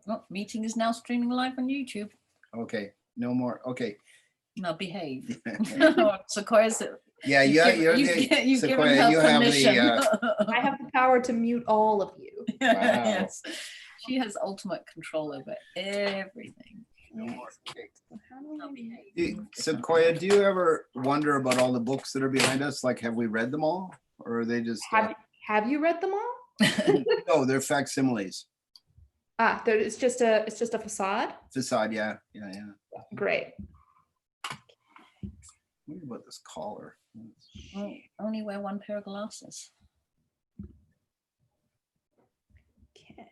Oh, meeting is now streaming live on YouTube. Okay, no more. Okay. Now behave. Sequoia's. Yeah, you've yeah, you've given Sequoia, her you have permission. the. I have the power to mute all of you. Yes. She has ultimate control over everything. No more. Okay. How do I behave? Sequoia, do you ever wonder about all the books that are behind us? Like, have we read them all, or are they just? Have you read them all? No, they're facsimiles. It's just a facade. Facade, yeah. Great. What about this collar? Well, only wear one pair of glasses. Okay.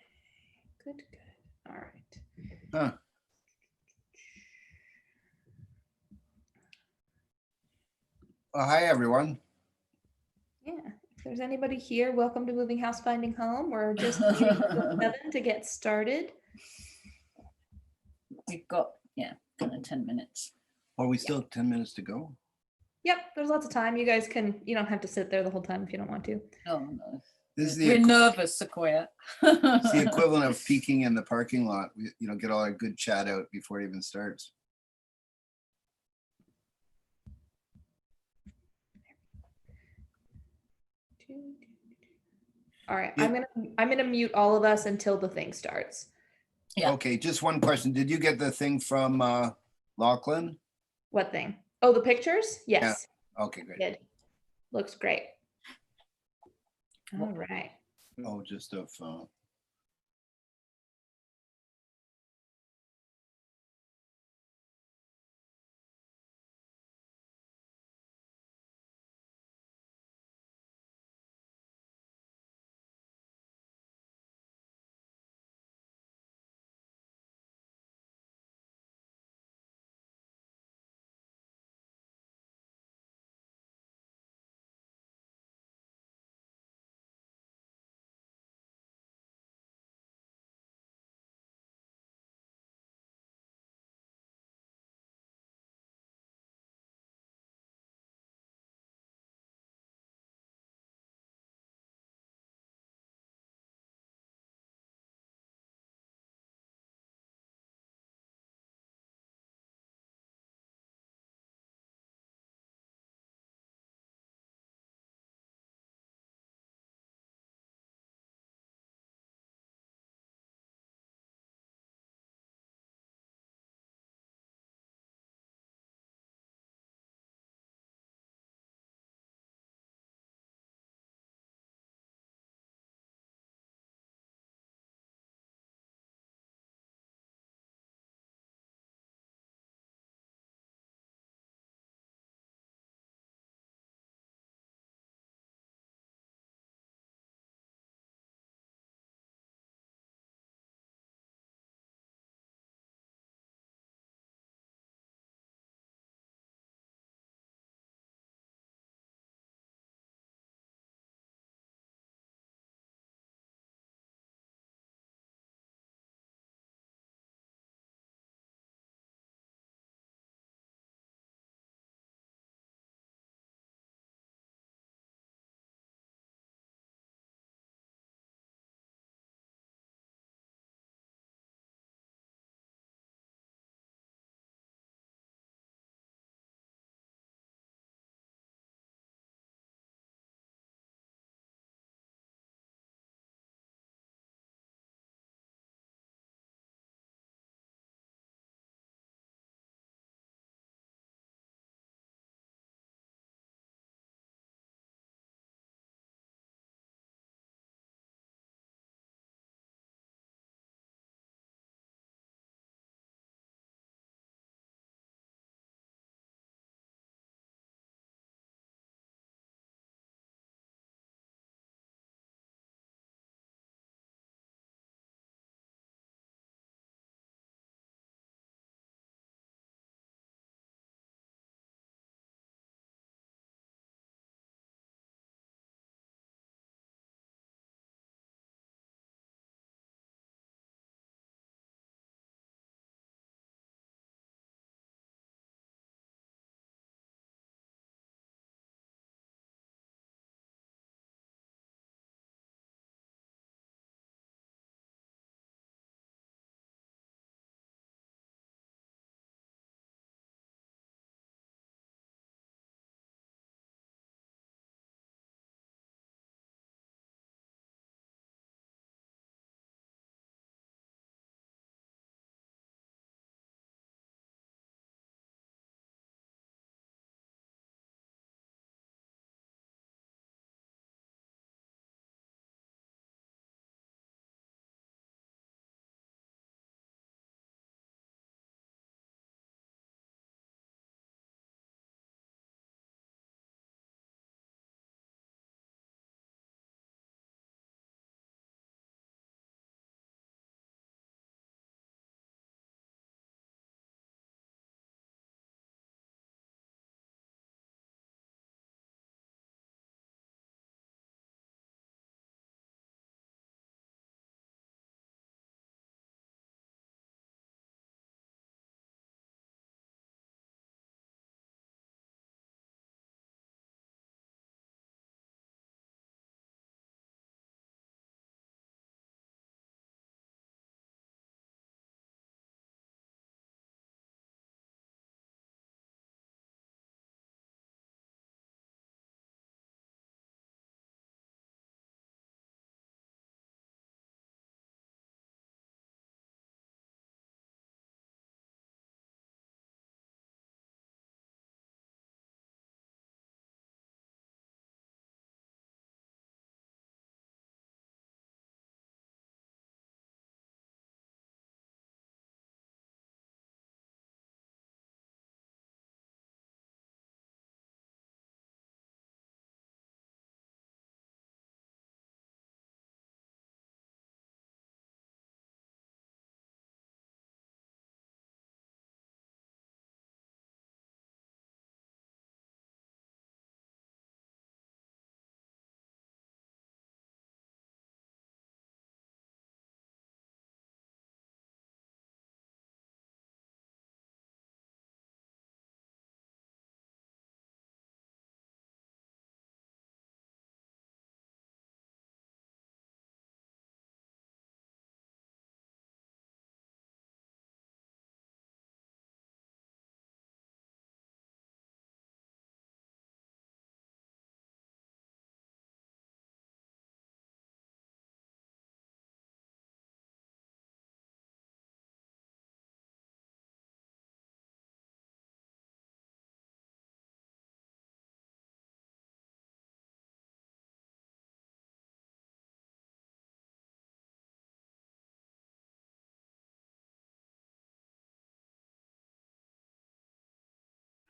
Good. All right. Huh. Well, hi, everyone. Yeah. If there's anybody here, welcome to Moving House Finding Home. We're just waiting for 7 to get started. We've got, kind of 10 minutes. Are we still 10 minutes to go? Yep, there's lots of time. You guys you don't have to sit there the whole time if you don't want to. Oh, no. This is We're nervous, Sequoia. it's the equivalent of peeking in the parking lot. We, get all our good chat out before it even starts. All right, Yeah. I'm gonna mute all of us until the thing starts. Yeah. Okay, just one question. Did you get the thing from Lachlan? What thing? Oh, the pictures? Yes. Okay, great. Good. Looks great. All right. Oh, just of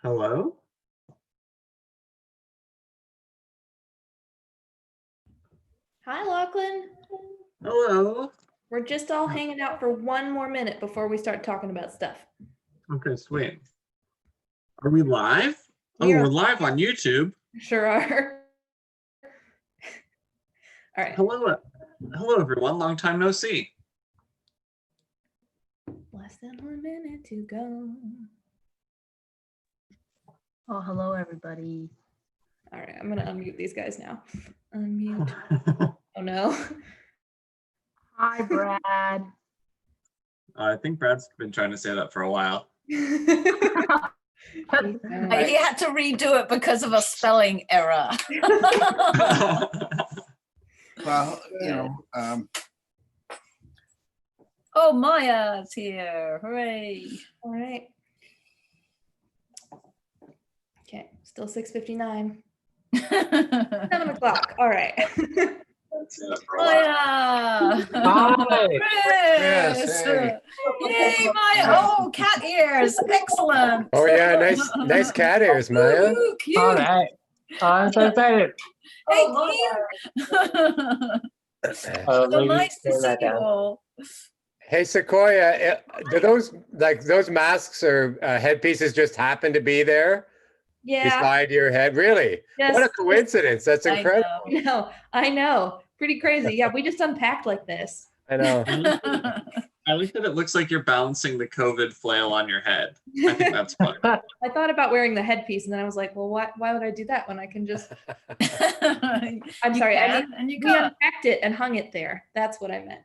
Hello? Hi, Lachlan. Hello? We're just all hanging out for one more minute before we start talking about stuff. Okay, sweet. Are we live? Oh, We are- we're live on YouTube. Sure are. All right. Hello everyone, long time no see. Less than 1 minute to go. Oh, hello, everybody. All right, I'm gonna unmute these guys now. Unmute. Oh no. Hi, Brad. I think Brad's been trying to say that for a while. He's He had to redo it because of a spelling error. Well, Oh, Maya's here. Hooray. All right. Okay, still 6:59. 7 o'clock. All right. Maya. Hi. Chris. hey. Yay, Maya. Oh, cat ears. Excellent. Oh yeah, nice cat ears, Maya. Ooh, cute. All right. Oh, I'm so excited. Hey, cute. So Maybe nice to turn see that you down. all. Hey Sequoia, do those masks or headpieces just happen to be there Yeah. beside your head? Really? What a Yes. coincidence! That's I incredible. I know. Pretty crazy. Yeah, we just unpacked like this. I know. I like that it looks like you're balancing the COVID flail on your head. I think that's fun. I thought about wearing the headpiece and then I was like, well, why would I do that when I can just, I'm sorry, I mean, and you we got unpacked it and hung it there. That's what I meant.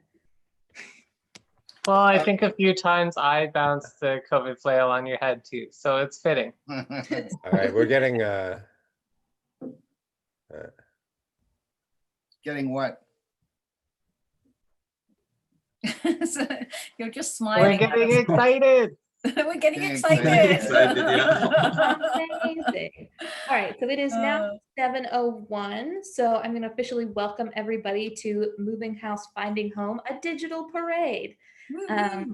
Well, I think a few times I bounced the COVID flail on your head too, so it's fitting. All right, we're getting Getting what? So you're just We're smiling. at getting us. excited. We're getting Getting excited. excited, yeah. Amazing. All right, so it is now Uh, 7:01. So I'm going to officially welcome everybody to Moving House Finding Home, a digital parade. Thank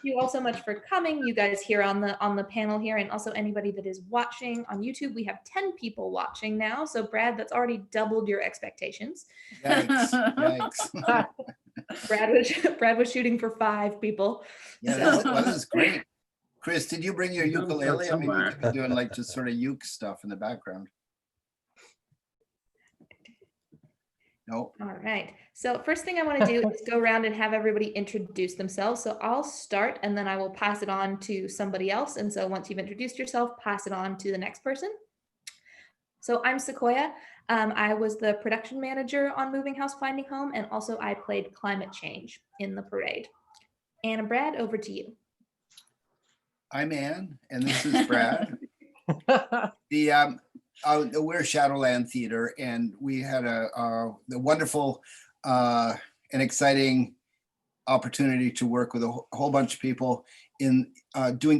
you all so much for coming, you guys here on the panel here, and also anybody that is watching on YouTube. We have 10 people watching now. So Brad, that's already doubled your expectations. Yikes, yikes. Brad was shooting for 5 people. Yeah, that was great. Chris, did you bring your You gotta start ukulele? I mean, you somewhere. could be doing like just sort of uke stuff in the background. No. All right. So first thing I want to do is go around and have everybody introduce themselves. So I'll start and then I will pass it on to somebody else. And so once you've introduced yourself, pass it on to the next person. So I'm Sequoia. I was the production manager on Moving House Finding Home, and also I played climate change in the parade. Ann and Brad, over to you. I'm Ann, and this is Brad. We're Shadowland Theater, and we had the wonderful and exciting opportunity to work with a whole bunch of people in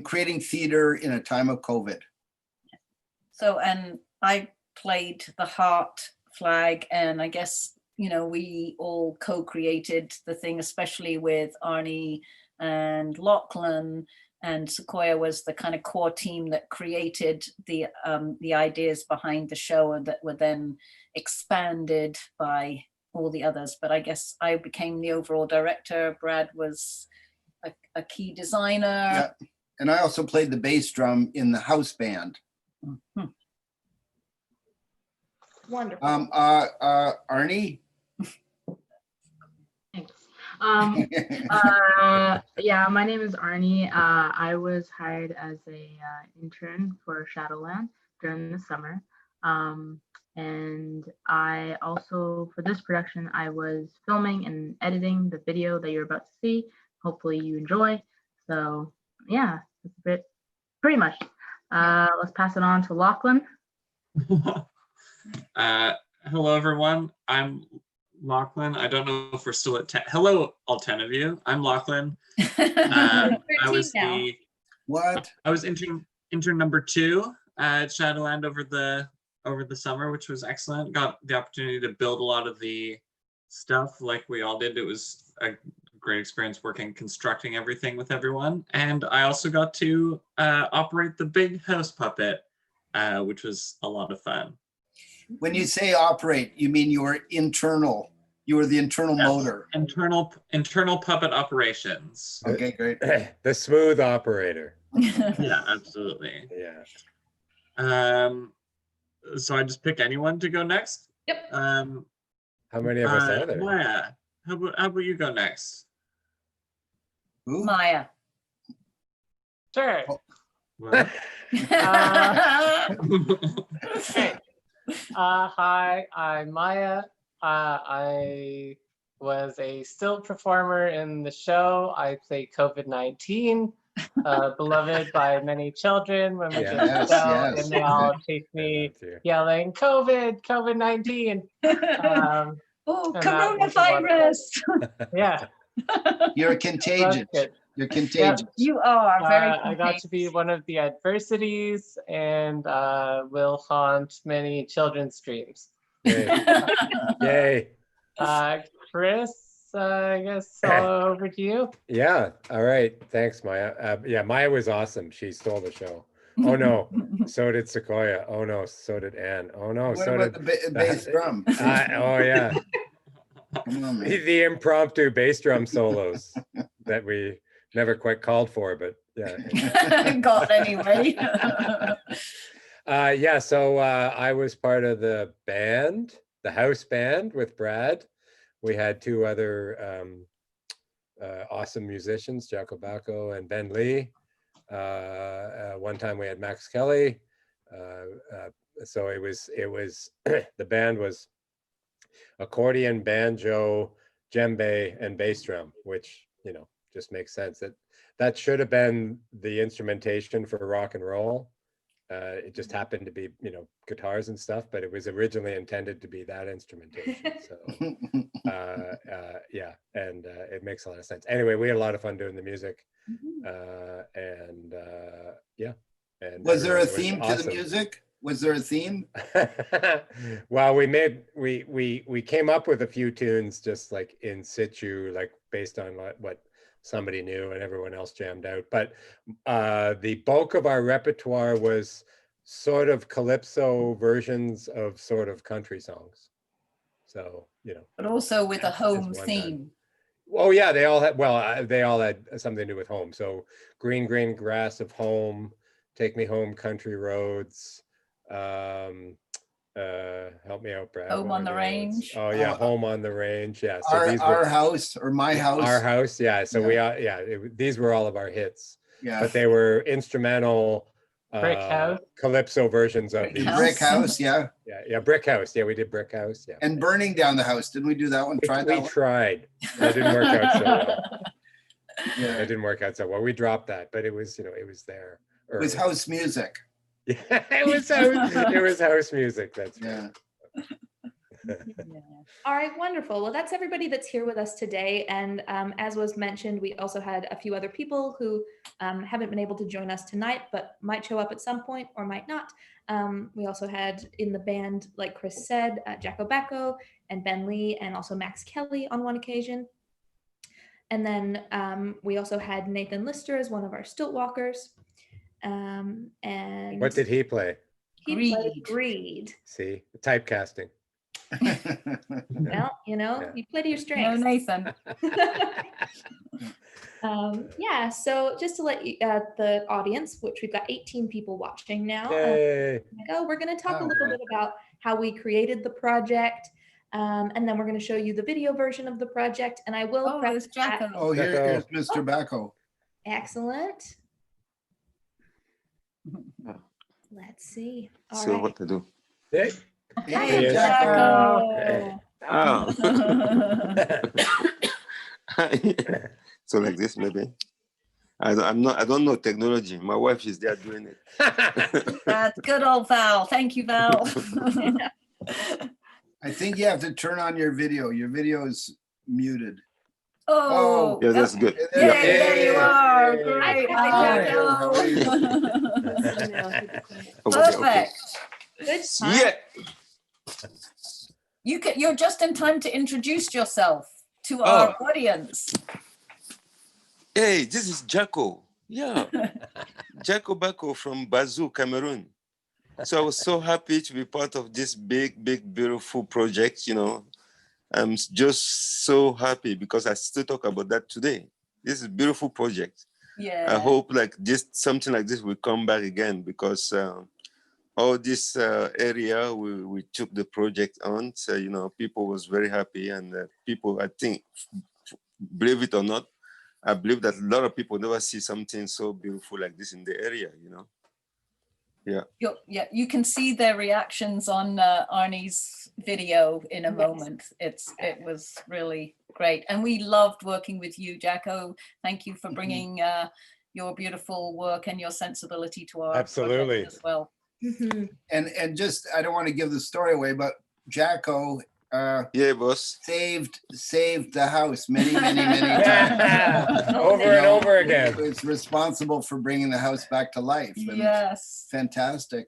creating theater in a time of COVID. So, and I played the heart flag, and I guess, we all co-created the thing, especially with Arnie and Lachlan, and Sequoia was the kind of core team that created the ideas behind the show, and that were then expanded by all the others. But I guess I became the overall director. Brad was a key designer. Yeah. And I also played the bass drum in the house band. Wonderful. Arnie? Thanks. Yeah, my name is Arnie. I was hired as a intern for Shadowland during the summer. And I also, for this production, I was filming and editing the video that you're about to see. Hopefully you enjoy. So yeah, that's pretty much. Let's pass it on to Lachlan. Hello, everyone. I'm Lachlan. I don't know if we're still at 10. Hello, all 10 of you. I'm Lachlan. I was now. I was intern number 2 at Shadowland over the summer, which was excellent. Got the opportunity to build a lot of the stuff like we all did. It was a great experience working, constructing everything with everyone. And I also got to operate the big house puppet, which was a lot of fun. When you say operate, you mean you were internal. You were the internal Yes. motor. Internal puppet operations. Okay, great. The smooth operator. Yeah, absolutely. Yeah. So I just pick anyone to go next. Yep. How many of us are there? Maya, how about you go next? Who? Maya. Sure. Well, Hey. Hi, I'm Maya. I was a still performer in the show. I play COVID-19, beloved by many children when we Yes, get the show, yes. and they all chase me yelling, COVID-19. Oh, And that was a lot of coronavirus. Yeah, You're that's contagious. good. You're contagious. You are very I got to be one of the adversities and will haunt many children's dreams. Yay. Yay. Chris, I guess over to you. Yeah. All right. Thanks, Maya. Yeah, Maya was awesome. She stole the show. Oh no. So did Sequoia. Oh no. So did Anne. Oh no. What So about did. the bass drum? Oh yeah. Come on, man. The impromptu bass drum solos that we never quite called for, but yeah. Got anyway. Yeah, so I was part of the band, the house band with Brad. We had two other awesome musicians, Jacko Bacco and Ben Lee. One time we had Max Kelly. So it was the band was accordion, banjo, djembe, and bass drum, which, you know, just makes sense. That should have been the instrumentation for rock and roll. It just happened to be, you know, guitars and stuff, but it was originally intended to be that instrumentation. So yeah, and it makes a lot of sense. Anyway, we had a lot of fun doing the music, and yeah. And Was there a everyone theme to awesome. the music? Was there a theme? Well, we came up with a few tunes just like in situ, like based on what somebody knew and everyone else jammed out. But the bulk of our repertoire was sort of calypso versions of sort of country songs. So, you know. But also with a It's home one done. theme. Oh yeah, they all had something to do with home. So Green Green Grass of Home, Take Me Home Country Roads, help me out, Brad. Home what on are the Range. Oh yeah, Home on the Range. Yeah. So these Our were house or my house? our house. Yeah. So Yeah. these were all of our hits, Yeah. but they were instrumental Brick House. calypso versions of Brick these. House. Brick house, yeah. Yeah, Brick House. Yeah, we did Brick House. Yeah. And burning down the house. Didn't we do that one? Try that We one? tried. That didn't work out so well. Yeah. That didn't work out so well. We dropped that, but it was, you know, it was there. It was early. house music. Yeah, it was house music. That's right. Yeah. All right, wonderful. Well, that's everybody that's here with us today. And as was mentioned, we also had a few other people who haven't been able to join us tonight, but might show up at some point or might not. We also had in the band, like Chris said, Jacko Bacco and Ben Lee, and also Max Kelly on one occasion. And then we also had Nathan Lister as one of our stilt walkers. And What did he play? he played Greed. Greed. See, typecasting. Well, you know, Yeah. you play to your No, strengths. Nathan. Yeah, so just to let you, the audience, which we've got 18 people watching now, Yay. we're going to talk a Oh, little great. bit about how we created the project, and then we're going to show you the video version of the project. And I will Oh, preface there's that- Jacko. Oh, Jacko. here's Mr. Bacco. Excellent. Let's see. All So right. what to do? Yay. Hey, Yes. Jacko. Oh, so like this maybe. I don't know technology. My wife is there doing it. That's good old Val. Thank you, Val. I think you have to turn on your video. Your video is muted. Oh, Yeah, that's good. Yay, Yeah. there you are. Yay. Great. Hi, Hi, Jacko. How are you? Jacko. Okay, Perfect. Good time. Yeah. You're just in time to introduce yourself to our audience. Hey, this is Jaco. Yeah, Jaco Bako from Bazou, Cameroon. So I was so happy to be part of this big, beautiful project. I'm just so happy because I still talk about that today. This is a beautiful project. Yeah. I hope like this, something like this will come back again because all this area we took the project on. So, people was very happy and people, I think, believe it or not, I believe that a lot of people never see something so beautiful like this in the area. Yeah. Yeah, you can see their reactions on Arnie's video in a Yes. moment. It was really great. And we loved working with you, Jacko. Thank you for bringing your beautiful work and your sensibility to our project Absolutely. as well. Mhm. And just, I don't want to give the story away, but Jacko Yeah, boss. saved the house many times. Over and over again. It's responsible for bringing the house back to life. And Yes, fantastic.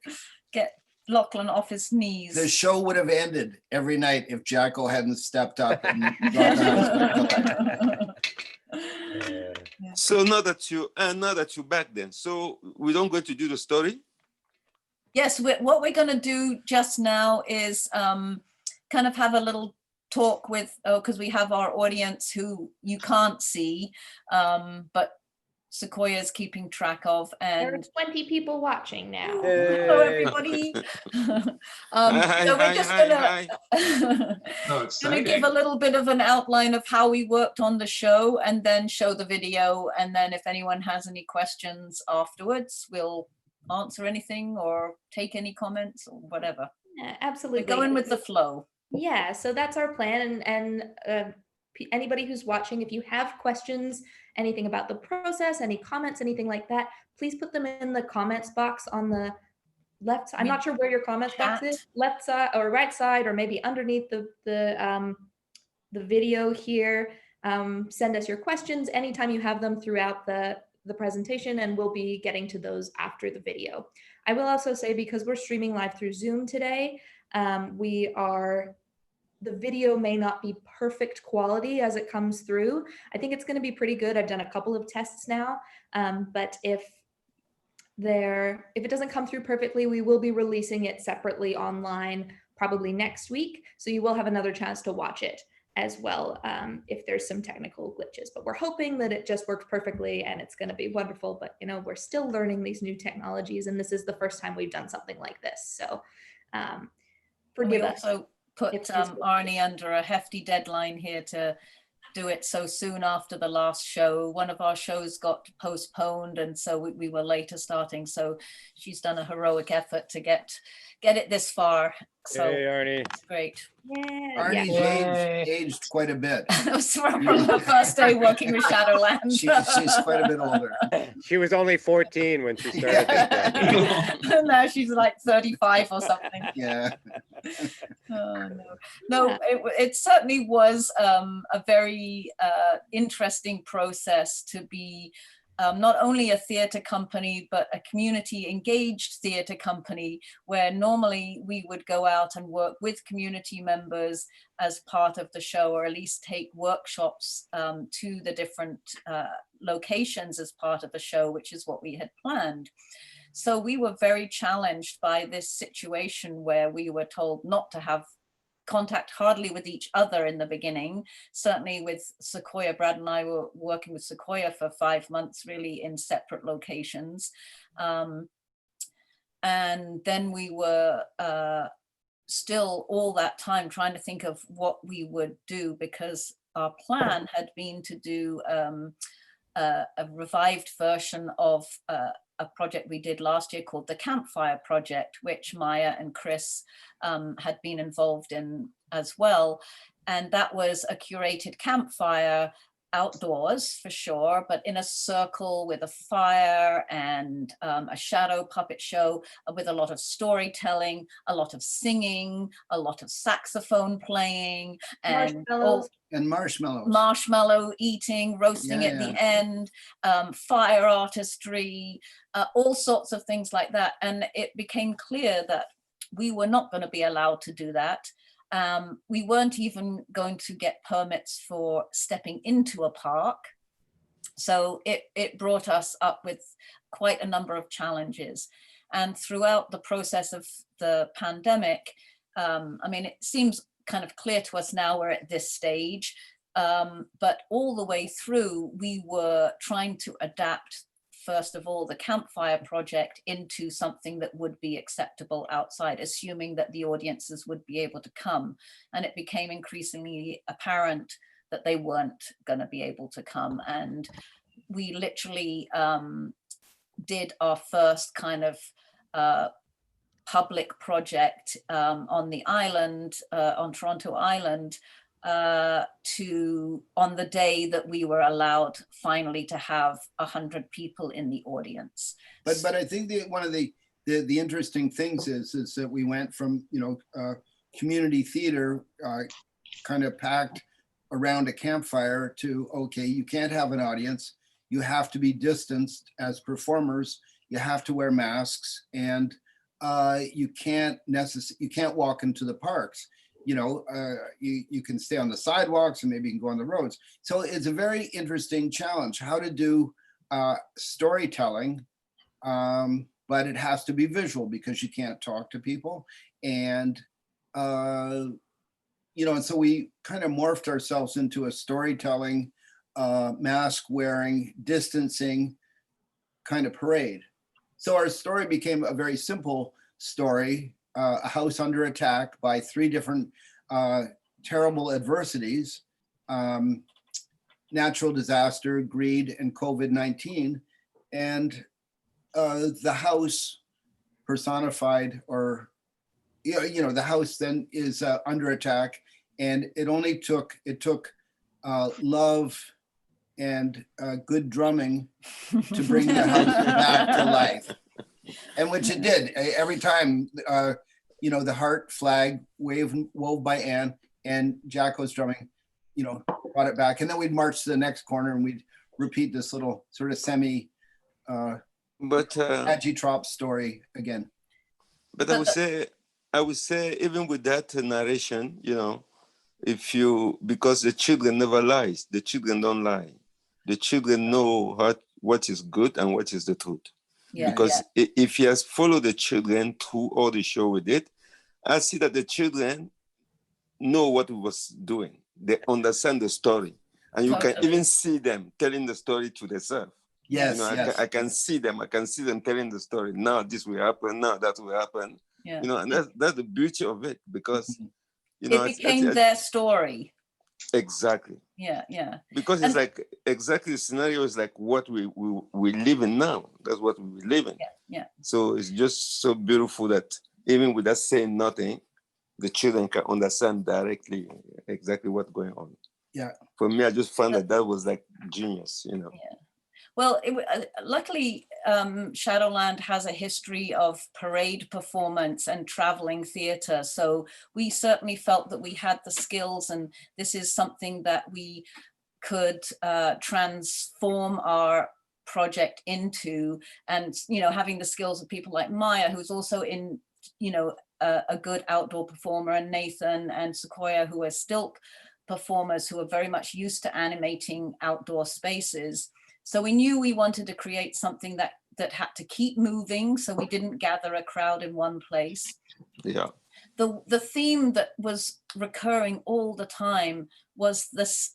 get Lachlan off his knees. The show would have ended every night if Jacko hadn't stepped up and brought the house back to life. Yeah. So now that you're back then, so we don't go to do the story. Yes, what we're going to do just now is kind of have a little talk with, because we have our audience who you can't see, but Sequoia's keeping track of. There are And 20 people watching now. hello, Yay. everybody. Hi, So we're hi, just hi, gonna Oh, gonna exciting. give a little bit of an outline of how we worked on the show and then show the video. And then if anyone has any questions afterwards, we'll answer anything or take any comments or whatever. Yeah, We're absolutely. going with the flow. Yeah, so that's our plan. And anybody who's watching, if you have questions, anything about the process, any comments, anything like that, please put them in the comments box on the left side. I'm not sure where your comments box is, Chat. left side or right side, or maybe underneath the video here. Send us your questions anytime you have them throughout the presentation, and we'll be getting to those after the video. I will also say, because we're streaming live through Zoom today, the video may not be perfect quality as it comes through. I think it's going to be pretty good. I've done a couple of tests now, but if it doesn't come through perfectly, we will be releasing it separately online probably next week. So you will have another chance to watch it as well if there's some technical glitches. But we're hoping that it just works perfectly and it's going to be wonderful. But we're still learning these new technologies, and this is the first time we've done something like this. So forgive We us. also put if this- Arnie under a hefty deadline here to do it so soon after the last show. One of our shows got postponed, and so we were later starting. So she's done a heroic effort to get it this far. So Yay, Arnie. it's great. Yeah, Arnie's Yay. aged quite a bit. It was from the first day working with Shadowlands. She's quite a bit older. She was only 14 when she started this thing. Now she's like 35 or something. Yeah. Oh, no, it certainly was a very interesting process to be not only a theatre company, but a community engaged theatre company, where normally we would go out and work with community members as part of the show, or at least take workshops to the different locations as part of the show, which is what we had planned. So we were very challenged by this situation where we were told not to have contact hardly with each other in the beginning. Certainly with Sequoia, Brad and I were working with Sequoia for 5 months, really in separate locations. And then we were still all that time trying to think of what we would do, because our plan had been to do a revived version of a project we did last year called the Campfire Project, which Maya and Chris had been involved in as well. And that was a curated campfire outdoors for sure, but in a circle with a fire and a shadow puppet show with a lot of storytelling, a lot of singing, a lot of saxophone playing, and Marshmallows. And marshmallows. marshmallow eating, roasting Yeah, at the end, fire artistry, all sorts of things like that. And it became clear that we were not going to be allowed to do that. We weren't even going to get permits for stepping into a park. So it brought us up with quite a number of challenges. And throughout the process of the pandemic, I mean, it seems kind of clear to us now we're at this stage, but all the way through, we were trying to adapt, first of all, the Campfire project into something that would be acceptable outside, assuming that the audiences would be able to come. And it became increasingly apparent that they weren't going to be able to come. And we literally did our first kind of public project on the island, on Toronto Island, on the day that we were allowed finally to have 100 people in the audience. But I think one of the interesting things is that we went from, you know, community theater kind of packed around a campfire to, okay, you can't have an audience. You have to be distanced as performers. You have to wear masks, and you can't walk into the parks. You know, you can stay on the sidewalks and maybe you can go on the roads. So it's a very interesting challenge, how to do storytelling, but it has to be visual because you can't talk to people. And, you know, and so we kind of morphed ourselves into a storytelling, mask wearing, distancing kind of parade. So our story became a very simple story, a house under attack by 3 different terrible adversities, natural disaster, greed, and COVID-19. And the house personified, or, you know, the house then is under attack, and it took love and good drumming to bring the house back to life. And which it did. Every time, you know, the heart flag wove by Anne and Jacko's drumming, you know, brought it back. And then we'd march to the next corner and we'd repeat this little sort of semi agitprop story again. But I would say even with that narration, you know, because the children never lies, the children don't lie. The children know what is good and what is the truth. Yeah, because if you has followed the children through all the show we did, I see that the children know what we was doing. They understand the story. And you can even see them telling the story to themselves. Yes, you know, yes. I can see them telling the story. Now this will happen, now that will happen. Yeah. You know, and that's the beauty of it, because you It know became their story. Exactly. Yeah. Because it's like exactly the scenario is like what we live in now. That's what we live in. Yeah. So it's just so beautiful that even without saying nothing, the children can understand directly exactly what's going on. Yeah. For me, I just found that was like genius, you know. Yeah. Well, luckily, Shadowland has a history of parade performance and traveling theater. So we certainly felt that we had the skills, and this is something that we could transform our project into. And, you know, having the skills of people like Maya, who's also in, you know, a good outdoor performer, and Nathan and Sequoia, who are still performers who are very much used to animating outdoor spaces. So we knew we wanted to create something that had to keep moving, so we didn't gather a crowd in one place. Yeah. The theme that was recurring all the time was this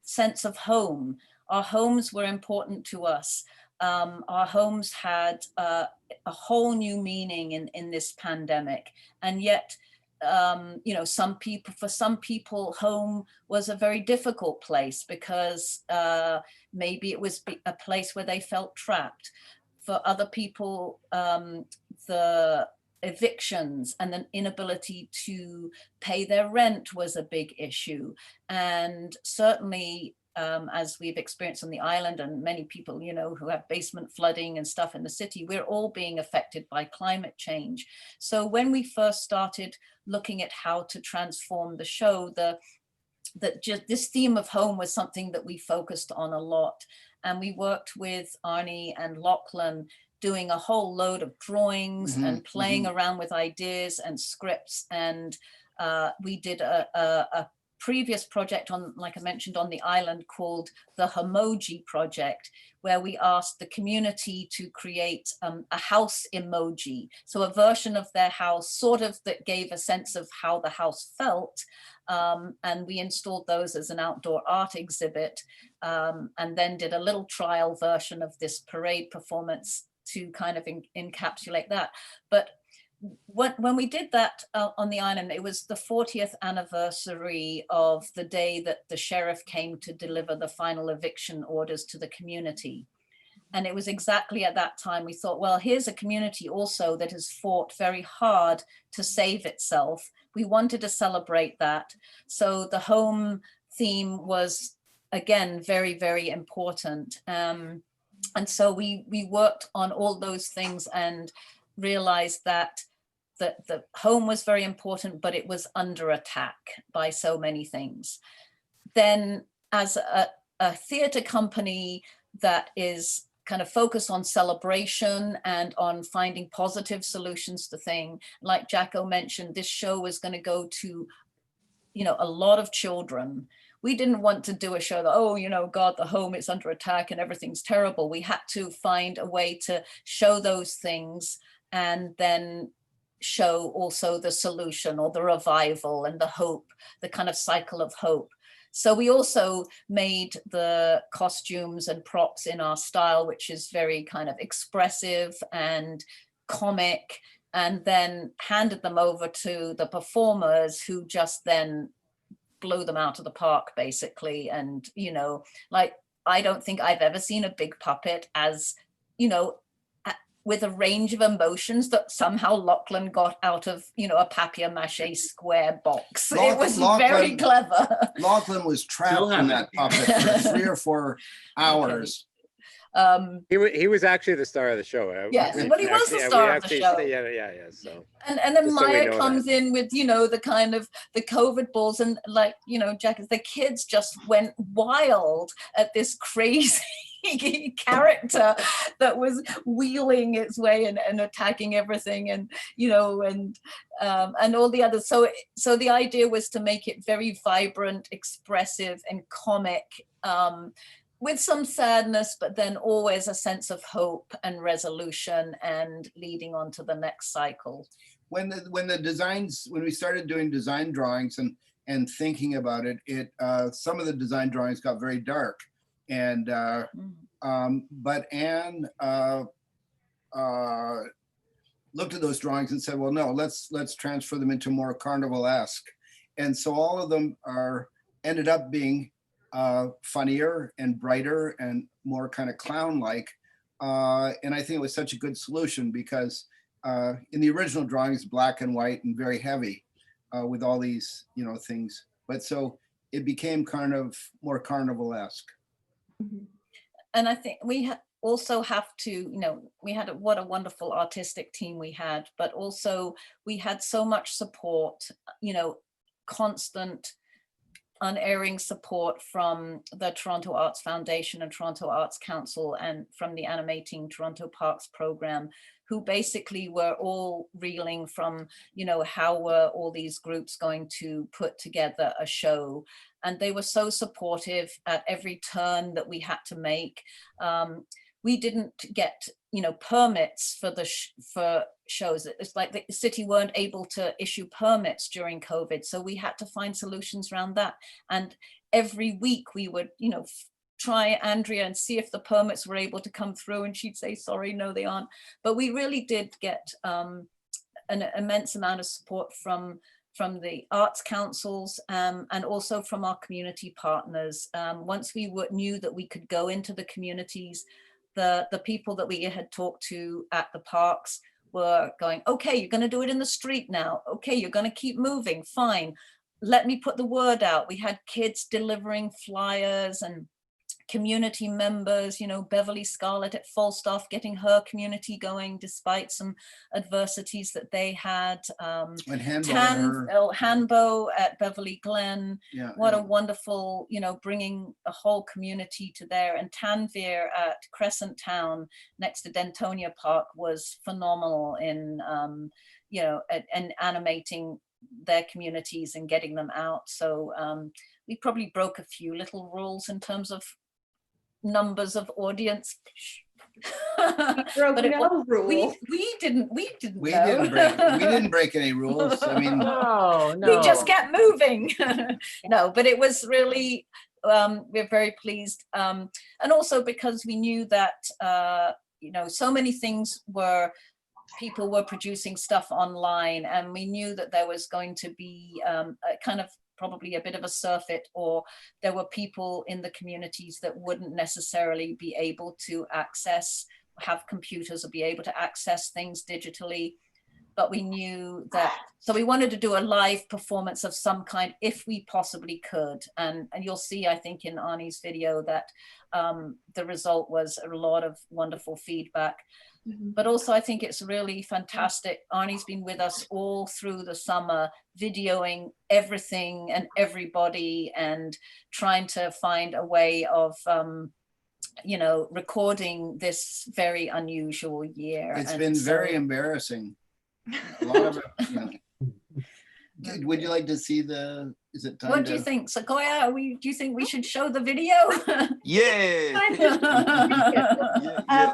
sense of home. Our homes were important to us. Our homes had a whole new meaning in this pandemic, and yet, you know, for some people, home was a very difficult place because maybe it was a place where they felt trapped. For other people, the evictions and the inability to pay their rent was a big issue. And certainly, as we've experienced on the island, and many people, you know, who have basement flooding and stuff in the city, we're all being affected by climate change. So when we first started looking at how to transform the show, this theme of home was something that we focused on a lot. And we worked with Arnie and Lachlan doing a whole load of drawings and playing around with ideas and scripts. And we did a previous project on, like I mentioned, on the island called the Homoji Project, where we asked the community to create a house emoji. So a version of their house sort of that gave a sense of how the house felt. And we installed those as an outdoor art exhibit, and then did a little trial version of this parade performance to kind of encapsulate that. But when we did that on the island, it was the 40th anniversary of the day that the sheriff came to deliver the final eviction orders to the community. And it was exactly at that time we thought, well, here's a community also that has fought very hard to save itself. We wanted to celebrate that. So the home theme was, again, very, very important. And so we worked on all those things and realized that the home was very important, but it was under attack by so many things. Then as a theater company that is kind of focused on celebration and on finding positive solutions to things, like Jacko mentioned, this show was going to go to, you know, a lot of children. We didn't want to do a show that, oh, you know, God, the home, it's under attack and everything's terrible. We had to find a way to show those things and then show also the solution or the revival and the hope, the kind of cycle of hope. So we also made the costumes and props in our style, which is very kind of expressive and comic, and then handed them over to the performers who just then blew them out of the park, basically. And, you know, like, I don't think I've ever seen a big puppet as, you know, with a range of emotions that somehow Lachlan got out of, you know, a papier-mâché square box. It was very clever. Lachlan was trapped in that puppet for 3 or 4 hours. He was actually the star of the show. Yes, but he was the star of the show. Yeah. So, and then just so we Maya know comes that. in with, you know, the kind of the COVID balls, and like, you know, Jack, the kids just went wild at this crazy character that was wheeling its way and attacking everything, and, you know, and all the others. So the idea was to make it very vibrant, expressive, and comic, with some sadness, but then always a sense of hope and resolution and leading on to the next cycle. When we started doing design drawings and thinking about it, some of the design drawings got very dark. And but Anne looked at those drawings and said, well, no, let's transfer them into more carnival-esque. And so all of them ended up being funnier and brighter and more kind of clown-like. And I think it was such a good solution because in the original drawings, black and white and very heavy with all these, you know, things. But so it became kind of more carnival-esque. And I think we also have to, you know, what a wonderful artistic team we had, but also we had so much support, you know, constant, unerring support from the Toronto Arts Foundation and Toronto Arts Council, and from the Animating Toronto Parks program, who basically were all reeling from, you know, how were all these groups going to put together a show. And they were so supportive at every turn that we had to make. We didn't get, you know, permits for shows. It's like the city weren't able to issue permits during COVID. So we had to find solutions around that. And every week we would, you know, try Andrea and see if the permits were able to come through, and she'd say, sorry, no, they aren't. But we really did get an immense amount of support from the arts councils, and also from our community partners. Once we knew that we could go into the communities, the people that we had talked to at the parks were going, okay, you're going to do it in the street now. Okay, you're going to keep moving. Fine. Let me put the word out. We had kids delivering flyers and community members, you know, Beverly Scarlett at Falstaff getting her community going despite some adversities that they had. And Hanbo at Beverly Glen. Yeah, what yeah. a wonderful, you know, bringing a whole community to there. And Tanvir at Crescent Town next to Dentonia Park was phenomenal in, you know, and animating their communities and getting them out. So we probably broke a few little rules in terms of numbers of audience. Broke But it no was- rule. we didn't We know. didn't break any rules. I mean, No, no. We just kept moving. No, but it was really, we're very pleased. And also because we knew that, you know, so many things people were producing stuff online, and we knew that there was going to be a kind of probably a bit of a surfeit, or there were people in the communities that wouldn't necessarily be able to have computers or be able to access things digitally. But we knew that, so we wanted to do a live performance of some kind if we possibly could. And you'll see, I think, in Arnie's video that the result was a lot of wonderful feedback. But also I think it's really fantastic. Arnie's been with us all through the summer, videoing everything and everybody and trying to find a way of, you know, recording this very unusual year. it's And been so- very embarrassing. A lot of it, you know. Would you like to see is it time What do you to- think, Sequoia? Do you think we should show the video? Yeah.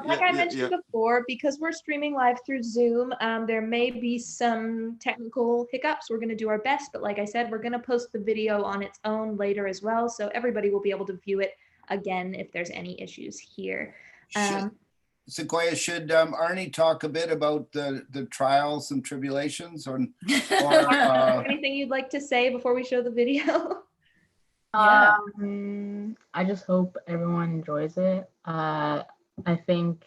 Like I mentioned before, because we're streaming live through Zoom, there may be some technical hiccups. We're going to do our best, but like I said, we're going to post the video on its own later as well, so everybody will be able to view it again if there's any issues here. Sequoia, should Arnie talk a bit about the trials and tribulations, or Anything you'd like to say before we show the video? Yeah. I just hope everyone enjoys it. I think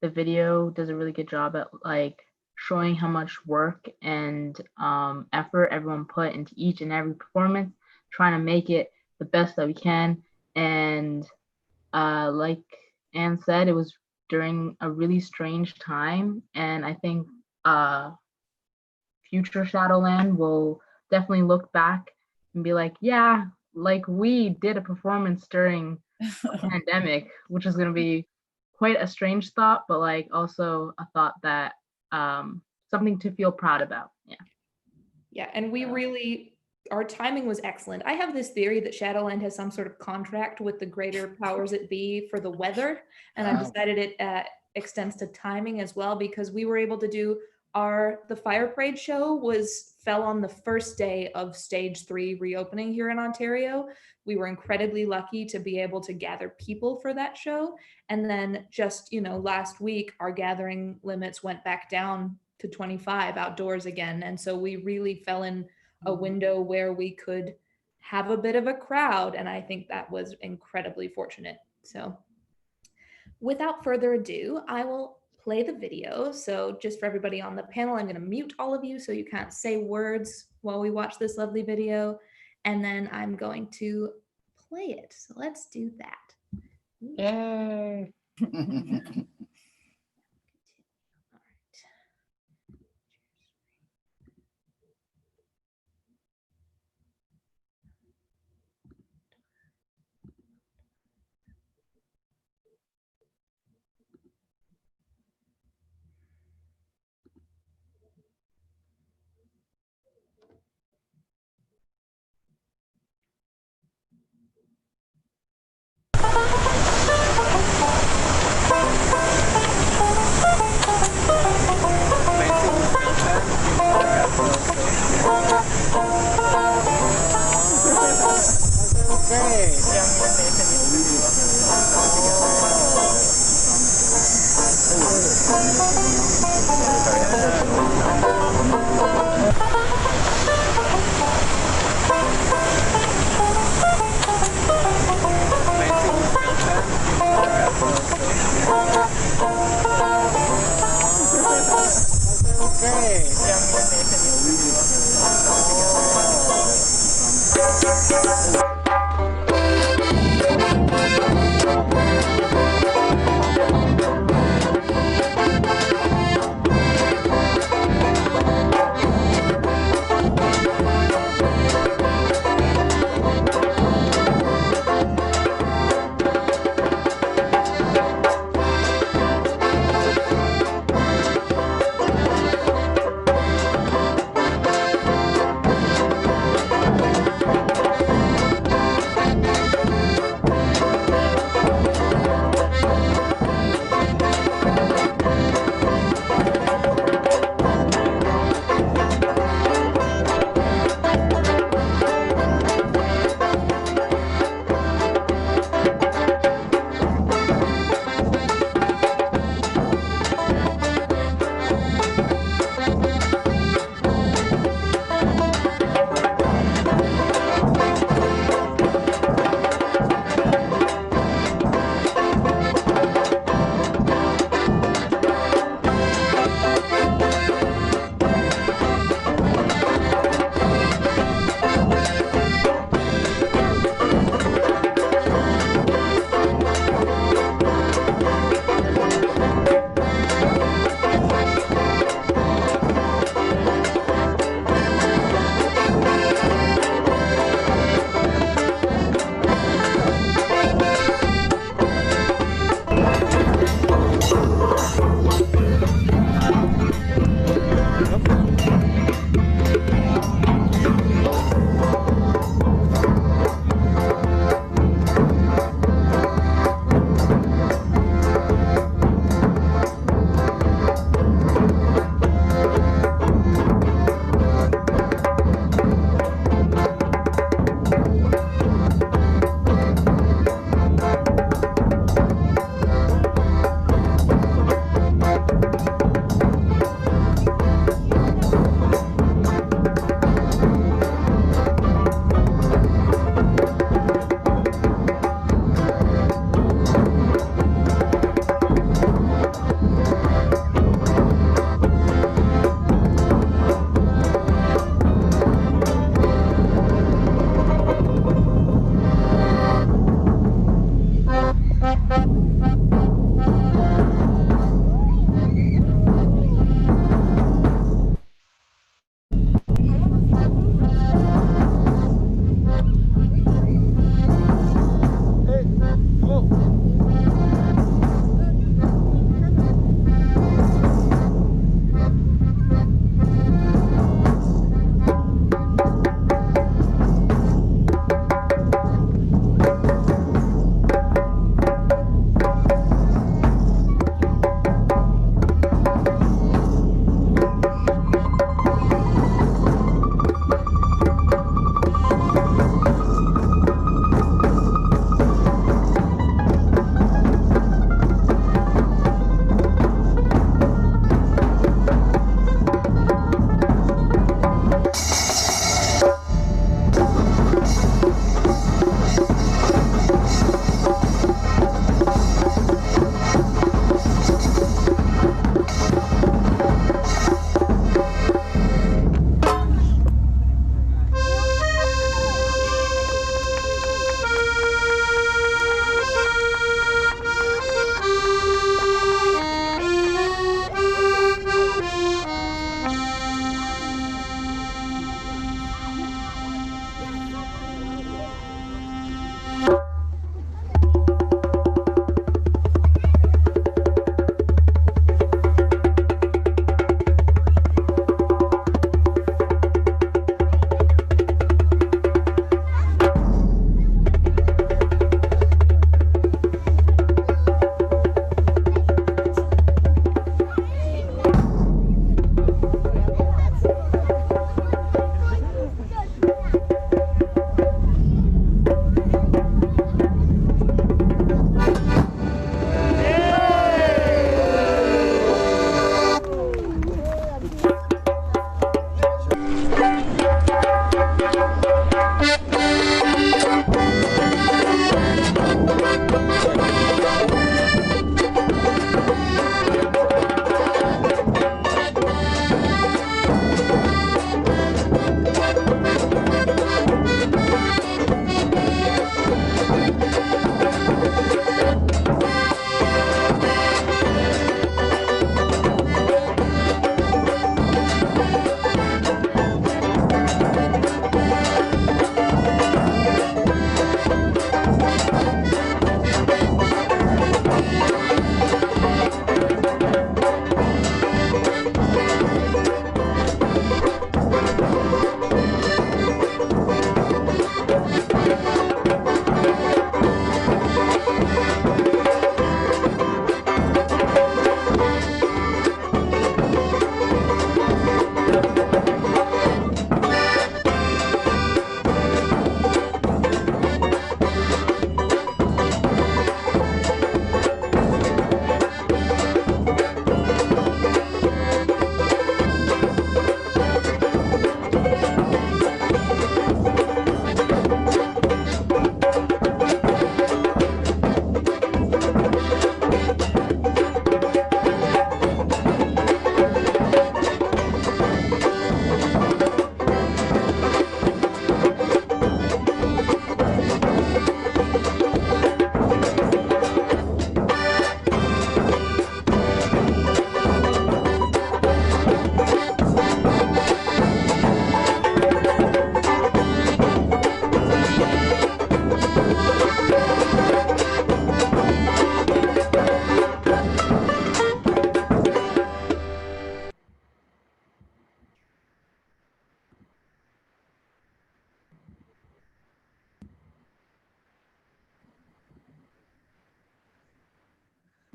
the video does a really good job at like showing how much work and effort everyone put into each and every performance, trying to make it the best that we can. And like Anne said, it was during a really strange time, and I think future Shadowland will definitely look back and be like, yeah, like we did a performance during a pandemic, which is going to be quite a strange thought, but like also a thought that something to feel proud about. Yeah, and we really, our timing was excellent. I have this theory that Shadowland has some sort of contract with the greater powers that be for the weather, and I've decided it extends to timing as well, because we were able to do the Fire Parade show fell on the first day of stage 3 reopening here in Ontario. We were incredibly lucky to be able to gather people for that show, and then just, you know, last week our gathering limits went back down to 25 outdoors again, and so we really fell in a window where we could have a bit of a crowd, and I think that was incredibly fortunate. So without further ado, I will play the video. So just for everybody on the panel, I'm going to mute all of you so you can't say words while we watch this lovely video, and then I'm going to play it. So let's do that. Yay.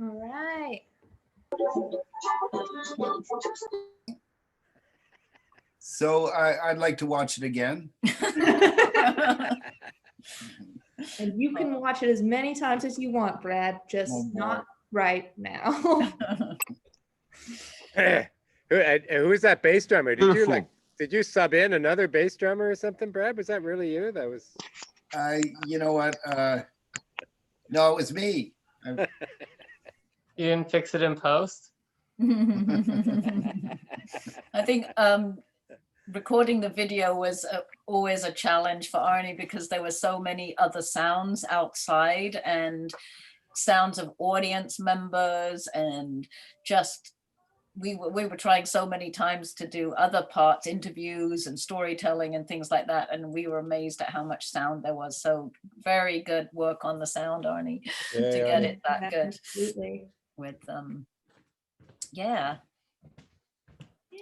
All right. So I'd like to watch it again. And you can watch it as many times as you want, Brad, just Oh, boy. not right now. Who's that bass drummer? Beautiful. Did you sub in another bass drummer or something, Brad? Was that really you? That was. You know what? No, it was me. You didn't fix it in post? I think recording the video was always a challenge for Arnie because there were so many other sounds outside and sounds of audience members, and just we were trying so many times to do other parts, interviews and storytelling and things like that, and we were amazed at how much sound there was. So very good work on the sound, Arnie, to get it that good Absolutely. with yeah.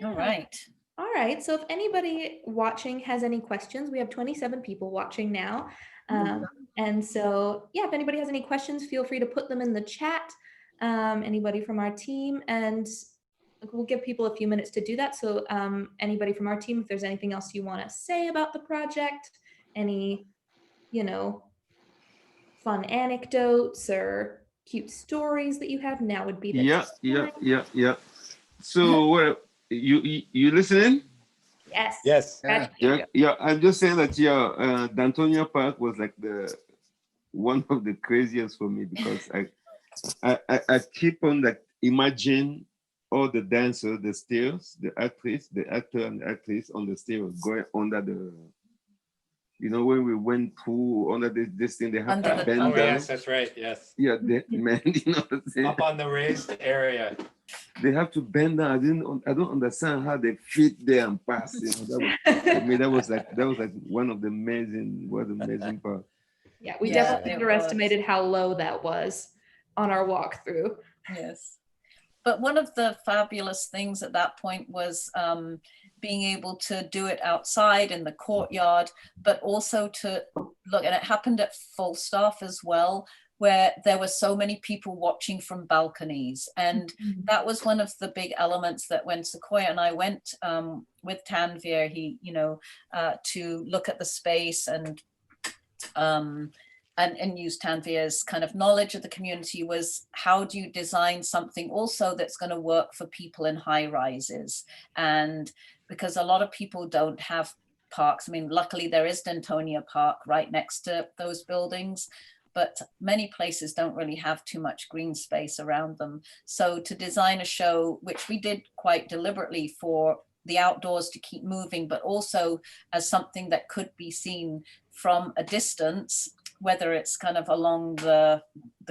All right. All right. So if anybody watching has any questions, we have 27 people watching now. And so, yeah, if anybody has any questions, feel free to put them in the chat. Anybody from our team, and we'll give people a few minutes to do that. So anybody from our team, if there's anything else you want to say about the project, any, fun anecdotes or cute stories that you have, now would be the time. So what you listening? Yes. Yes. Brad, Yeah. I'm just saying that D'Antonio Park was like one of the craziest for me, because I keep on like imagine all the dancers, the stairs, the actor and the actress on the stairs going under the, when we went through under this thing, they have Under to the bend tunnel. down. Yes, that's right. Yes. Yeah, man, what I'm saying? Up on the raised area. They have to bend down. I don't understand how they fit there and pass. For me, that was like one of the amazing parts. Yeah, we Yeah, definitely it underestimated how low that was on our walkthrough. Yes. But one of the fabulous things at that point was being able to do it outside in the courtyard, but also to look, and it happened at Falstaff as well, where there were so many people watching from balconies. And that was one of the big elements that when Sequoia and I went with Tanvir, to look at the space and use Tanvir's kind of knowledge of the community, was how do you design something also that's going to work for people in high rises? And because a lot of people don't have parks. I mean, luckily there is D'Antonia Park right next to those buildings, but many places don't really have too much green space around them. So to design a show, which we did quite deliberately for the outdoors to keep moving, but also as something that could be seen from a distance, whether it's kind of along the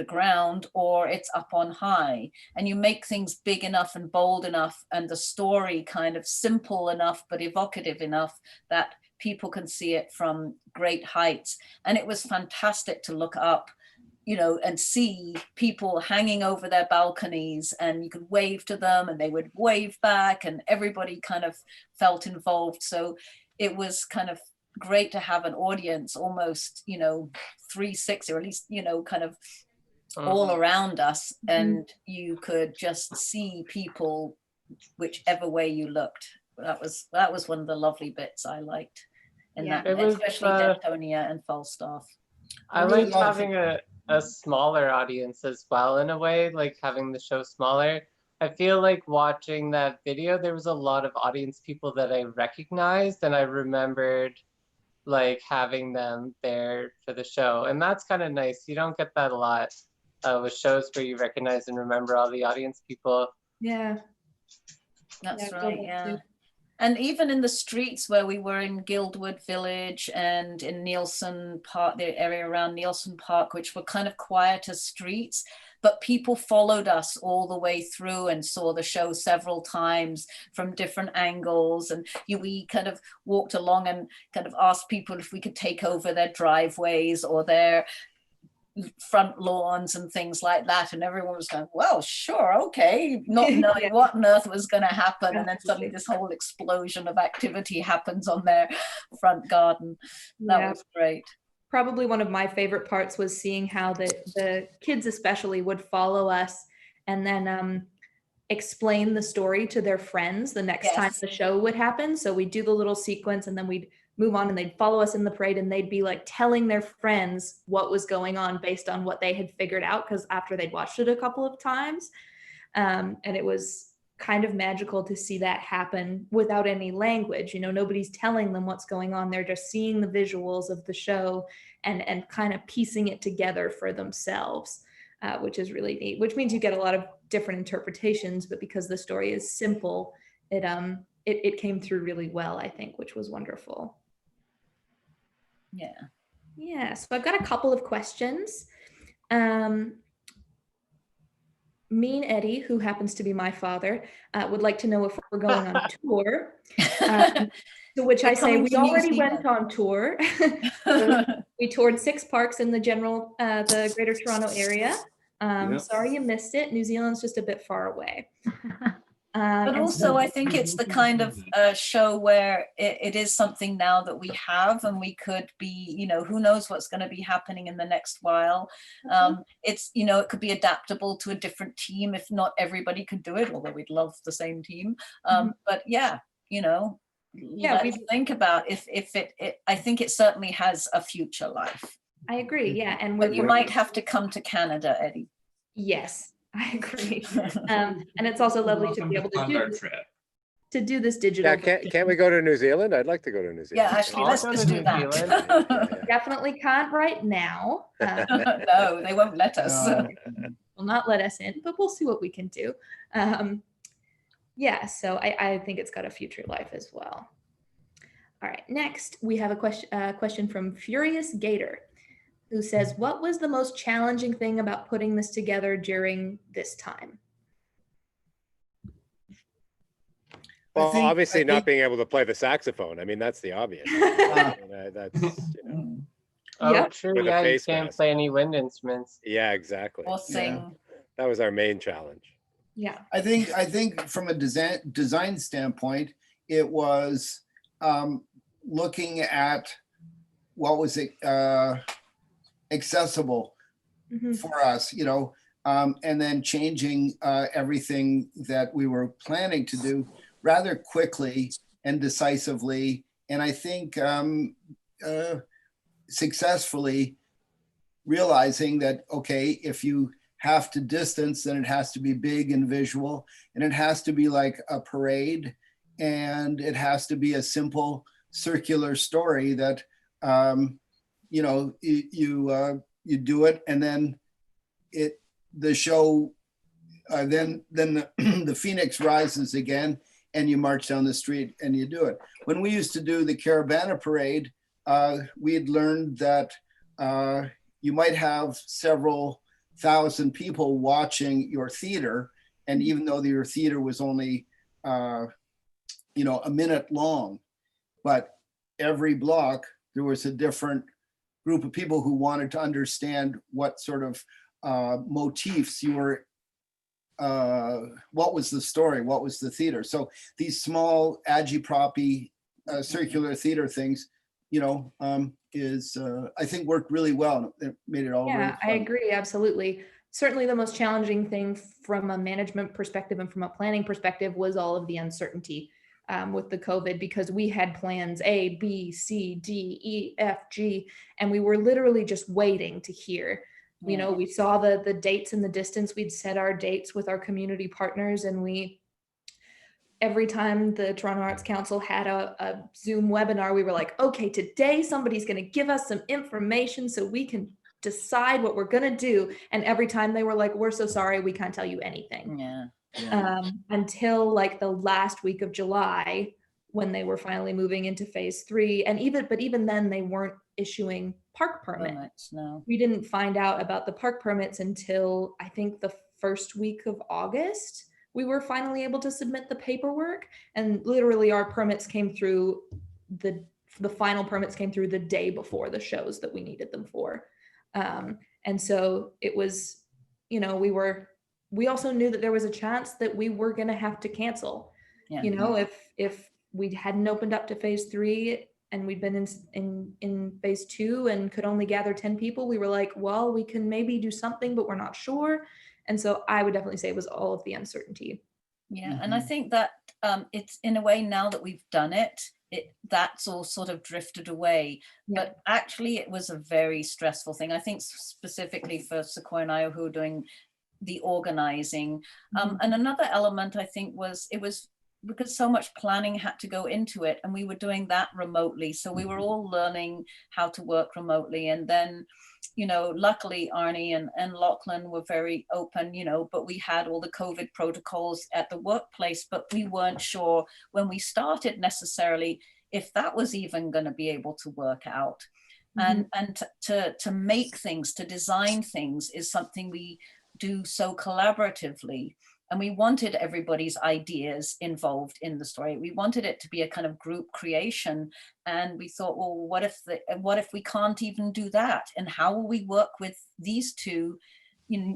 ground or it's up on high, and you make things big enough and bold enough and the story kind of simple enough but evocative enough that people can see it from great heights. And it was fantastic to look up, and see people hanging over their balconies, and you could wave to them and they would wave back, and everybody kind of felt involved. So it was kind of great to have an audience almost 360, or at least kind of all around us, and you could just see people whichever way you looked. That was one of the lovely bits I liked in that, especially D'Antonia and Falstaff. I really liked love having a smaller audience as well, in a way, like having the show smaller. I feel like watching that video, there was a lot of audience people that I recognized, and I remembered like having them there for the show. And that's kind of nice. You don't get that a lot with shows where you recognize and remember all the audience people. Yeah. That's Yeah, right, totally. yeah. And even in the streets where we were in Guildwood Village and in Nielsen Park, the area around Nielsen Park, which were kind of quieter streets, but people followed us all the way through and saw the show several times from different angles. And we kind of walked along and kind of asked people if we could take over their driveways or their front lawns and things like that, and everyone was going, well, sure, okay, not knowing what on earth was going to happen. And then suddenly this whole explosion of activity happens on their front garden. That was great. Probably one of my favorite parts was seeing how the kids especially would follow us and then explain the story to their friends the next time Yes. the show would happen. So we'd do the little sequence and then we'd move on and they'd follow us in the parade and they'd be like telling their friends what was going on based on what they had figured out, because after they'd watched it a couple of times. And it was kind of magical to see that happen without any language. You know, nobody's telling them what's going on. They're just seeing the visuals of the show and kind of piecing it together for themselves, which is really neat, which means you get a lot of different interpretations, but because the story is simple, it came through really well, I think, which was wonderful. Yeah. Yeah, so I've got a couple of questions. Mean Eddie, who happens to be my father, would like to know if we're going on tour. To which I say, coming we to New already went Zealand. on tour. We toured 6 parks in the Greater Toronto area. Yeah. Sorry you missed it. New Zealand's just a bit far away. But And also, so- I think it's the kind of show where it is something now that we have, and we could be, you know, who knows what's going to be happening in the next while. It's, you know, it could be adaptable to a different team if not everybody could do it, although we'd love the same team. But yeah, you know, let's think about if it, I think it certainly has a future life. I agree. Yeah. And But you we're- might have to come to Canada, Eddie. Yes, I agree. And it's also lovely to Welcome be able to fund our do this, trip. digital. Yeah, can't we go to New Zealand? I'd like to go to New Zealand. Yeah, actually, I'll let's go just to do New that. Definitely can't right now. No, they won't let us. Will not let us in, but we'll see what we can do. Yeah, so I think it's got a future life as well. All right, next we have a question from Furious Gator, who says, what was the most challenging thing about putting this together during this time? Well, I obviously not think- being able to play the saxophone. I mean, that's the obvious. That's, you know, Oh, Yeah. true. With a Yeah, you face can't mask. play any wind instruments. yeah, exactly. Or sing. That was our main challenge. Yeah. I think from a design standpoint, it was looking at what was accessible Mhm. for us, you know, and then changing everything that we were planning to do rather quickly and decisively. And I think successfully realizing that, okay, if you have to distance, then it has to be big and visual, and it has to be like a parade, and it has to be a simple circular story that, you know, you do it, and then the show, then the phoenix rises again, and you march down the street and you do it. When we used to do the Caravana Parade, we had learned that you might have several thousand people watching your theater, and even though your theater was only you know, a minute long, but every block there was a different group of people who wanted to understand what sort of motifs you were, what was the story, what was the theater. So these small agitprop-y circular theater things, you know, I think worked really well. It made it all really Yeah, I fun. agree. Absolutely. Certainly the most challenging thing from a management perspective and from a planning perspective was all of the uncertainty with the COVID, because we had plans A, B, C, D, E, F, G, and we were literally just waiting to hear. You know, we saw the dates in the distance. We'd set our dates with our community partners, and every time the Toronto Arts Council had a Zoom webinar, we were like, okay, today somebody's going to give us some information so we can decide what we're going to do. And every time they were like, we're so sorry, we can't tell you anything. Yeah. Until like the last week of July, when they were finally moving into phase 3. And even then they weren't issuing park permits. No. We didn't find out about the park permits until I think the first week of August. We were finally able to submit the paperwork, and literally our permits came through the final permits came through the day before the shows that we needed them for. And so it was, you know, we also knew that there was a chance that we were going to have to cancel. Yeah. You know, if we hadn't opened up to phase 3 and we'd been in phase 2 and could only gather 10 people, we were like, well, we can maybe do something, but we're not sure. And so I would definitely say it was all of the uncertainty. Yeah, and I Mhm. think that it's in a way now that we've done it, that's all sort of drifted away. Yeah. But actually, it was a very stressful thing. I think specifically for Sequoia and I, who were doing the organizing. Mhm. And another element I think was it was because so much planning had to go into it, and we were doing that remotely. So we were all learning how to work remotely, and then luckily Arnie and Lachlan were very open, but we had all the COVID protocols at the workplace, but we weren't sure when we started necessarily if that was even going to be able to work out. And to make things, to design things is something we do so collaboratively. And we wanted everybody's ideas involved in the story. We wanted it to be a kind of group creation. And we thought, well, what if we can't even do that? And how will we work with these two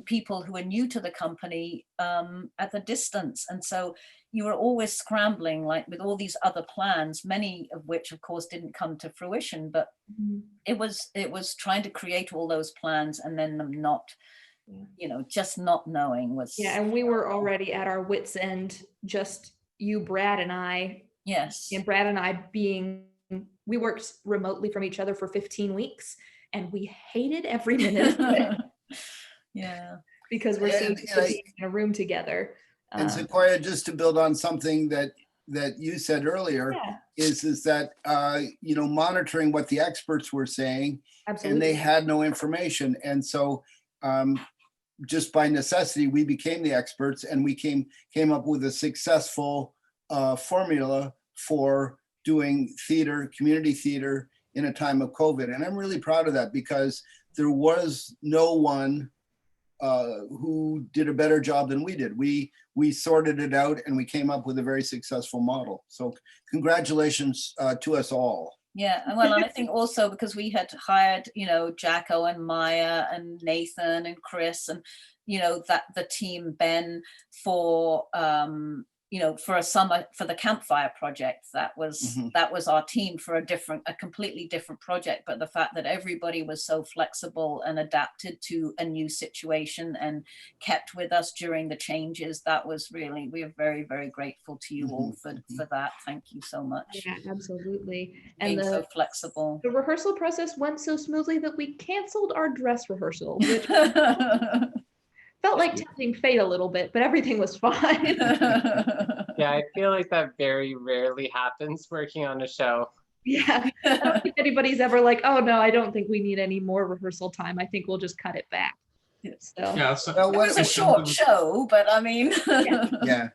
people who are new to the company at the distance? And so you were always scrambling, like with all these other plans, many of which of course didn't come to fruition, but it was trying to create all those plans and then them not, just not knowing was. Yeah, and we were already at our wits' end, just you, Brad, and I. Yes. And Brad and I we worked remotely from each other for 15 weeks, and we hated every minute of it Yeah. because we're so And- used to being in a room together. And Sequoia, just to build on something that you said earlier, Yeah, is that monitoring what the experts were saying, and absolutely. they had no information, and so just by necessity we became the experts, and we came up with a successful formula for doing theater, community theater, in a time of COVID. And I'm really proud of that, because there was no one who did a better job than we did. We sorted it out, and we came up with a very successful model. So congratulations to us all. Yeah, and well, I think also because we had hired, Jacko and Maya and Nathan and Chris and, that the team, Ben, for, for a summer, for the campfire project, that was our team for a completely different project. But the fact that everybody was so flexible and adapted to a new situation and kept with us during the changes, that was really, we are very, very grateful to you all for that. Thank you so much. Yeah, absolutely. Being And so flexible. the rehearsal process went so smoothly that we canceled our dress rehearsal, which felt like tempting fate a little bit, but everything was fine. Yeah, I feel like that very rarely happens working on a show. Yeah, I don't think anybody's ever like, oh no, I don't think we need any more rehearsal time. I think we'll just cut it back. So Yeah. So, Well, It was a short show, but I mean, Yeah.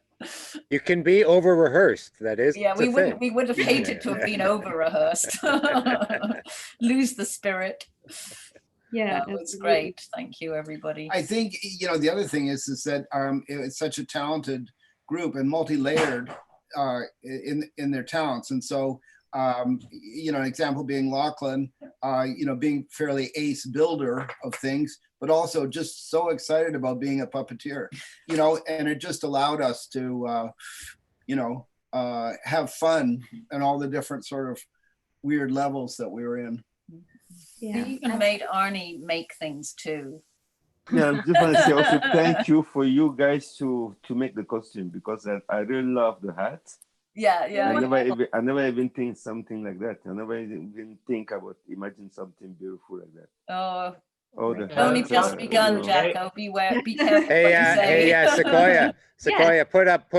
You can be over rehearsed. That is. yeah, the thing. we would have hated to have been over rehearsed, lose the spirit. yeah, No, it's absolutely. great. Thank you, everybody. I think, the other thing is that it's such a talented group and multi-layered in their talents. And so, an example being Lachlan, being fairly ace builder of things, but also just so excited about being a puppeteer, and it just allowed us to, have fun and all the different sort of weird levels that we were in. Yeah. We even made Arnie make things too. Yeah, I just want to say also thank you for you guys to make the costume, because I really love the hat. Yeah, I yeah. never even think something like that. I never even imagine something beautiful like that. Oh, Oh, the it's only hats, just begun, you know. Jacko. Be careful Hey, what you say. Sequoia, put up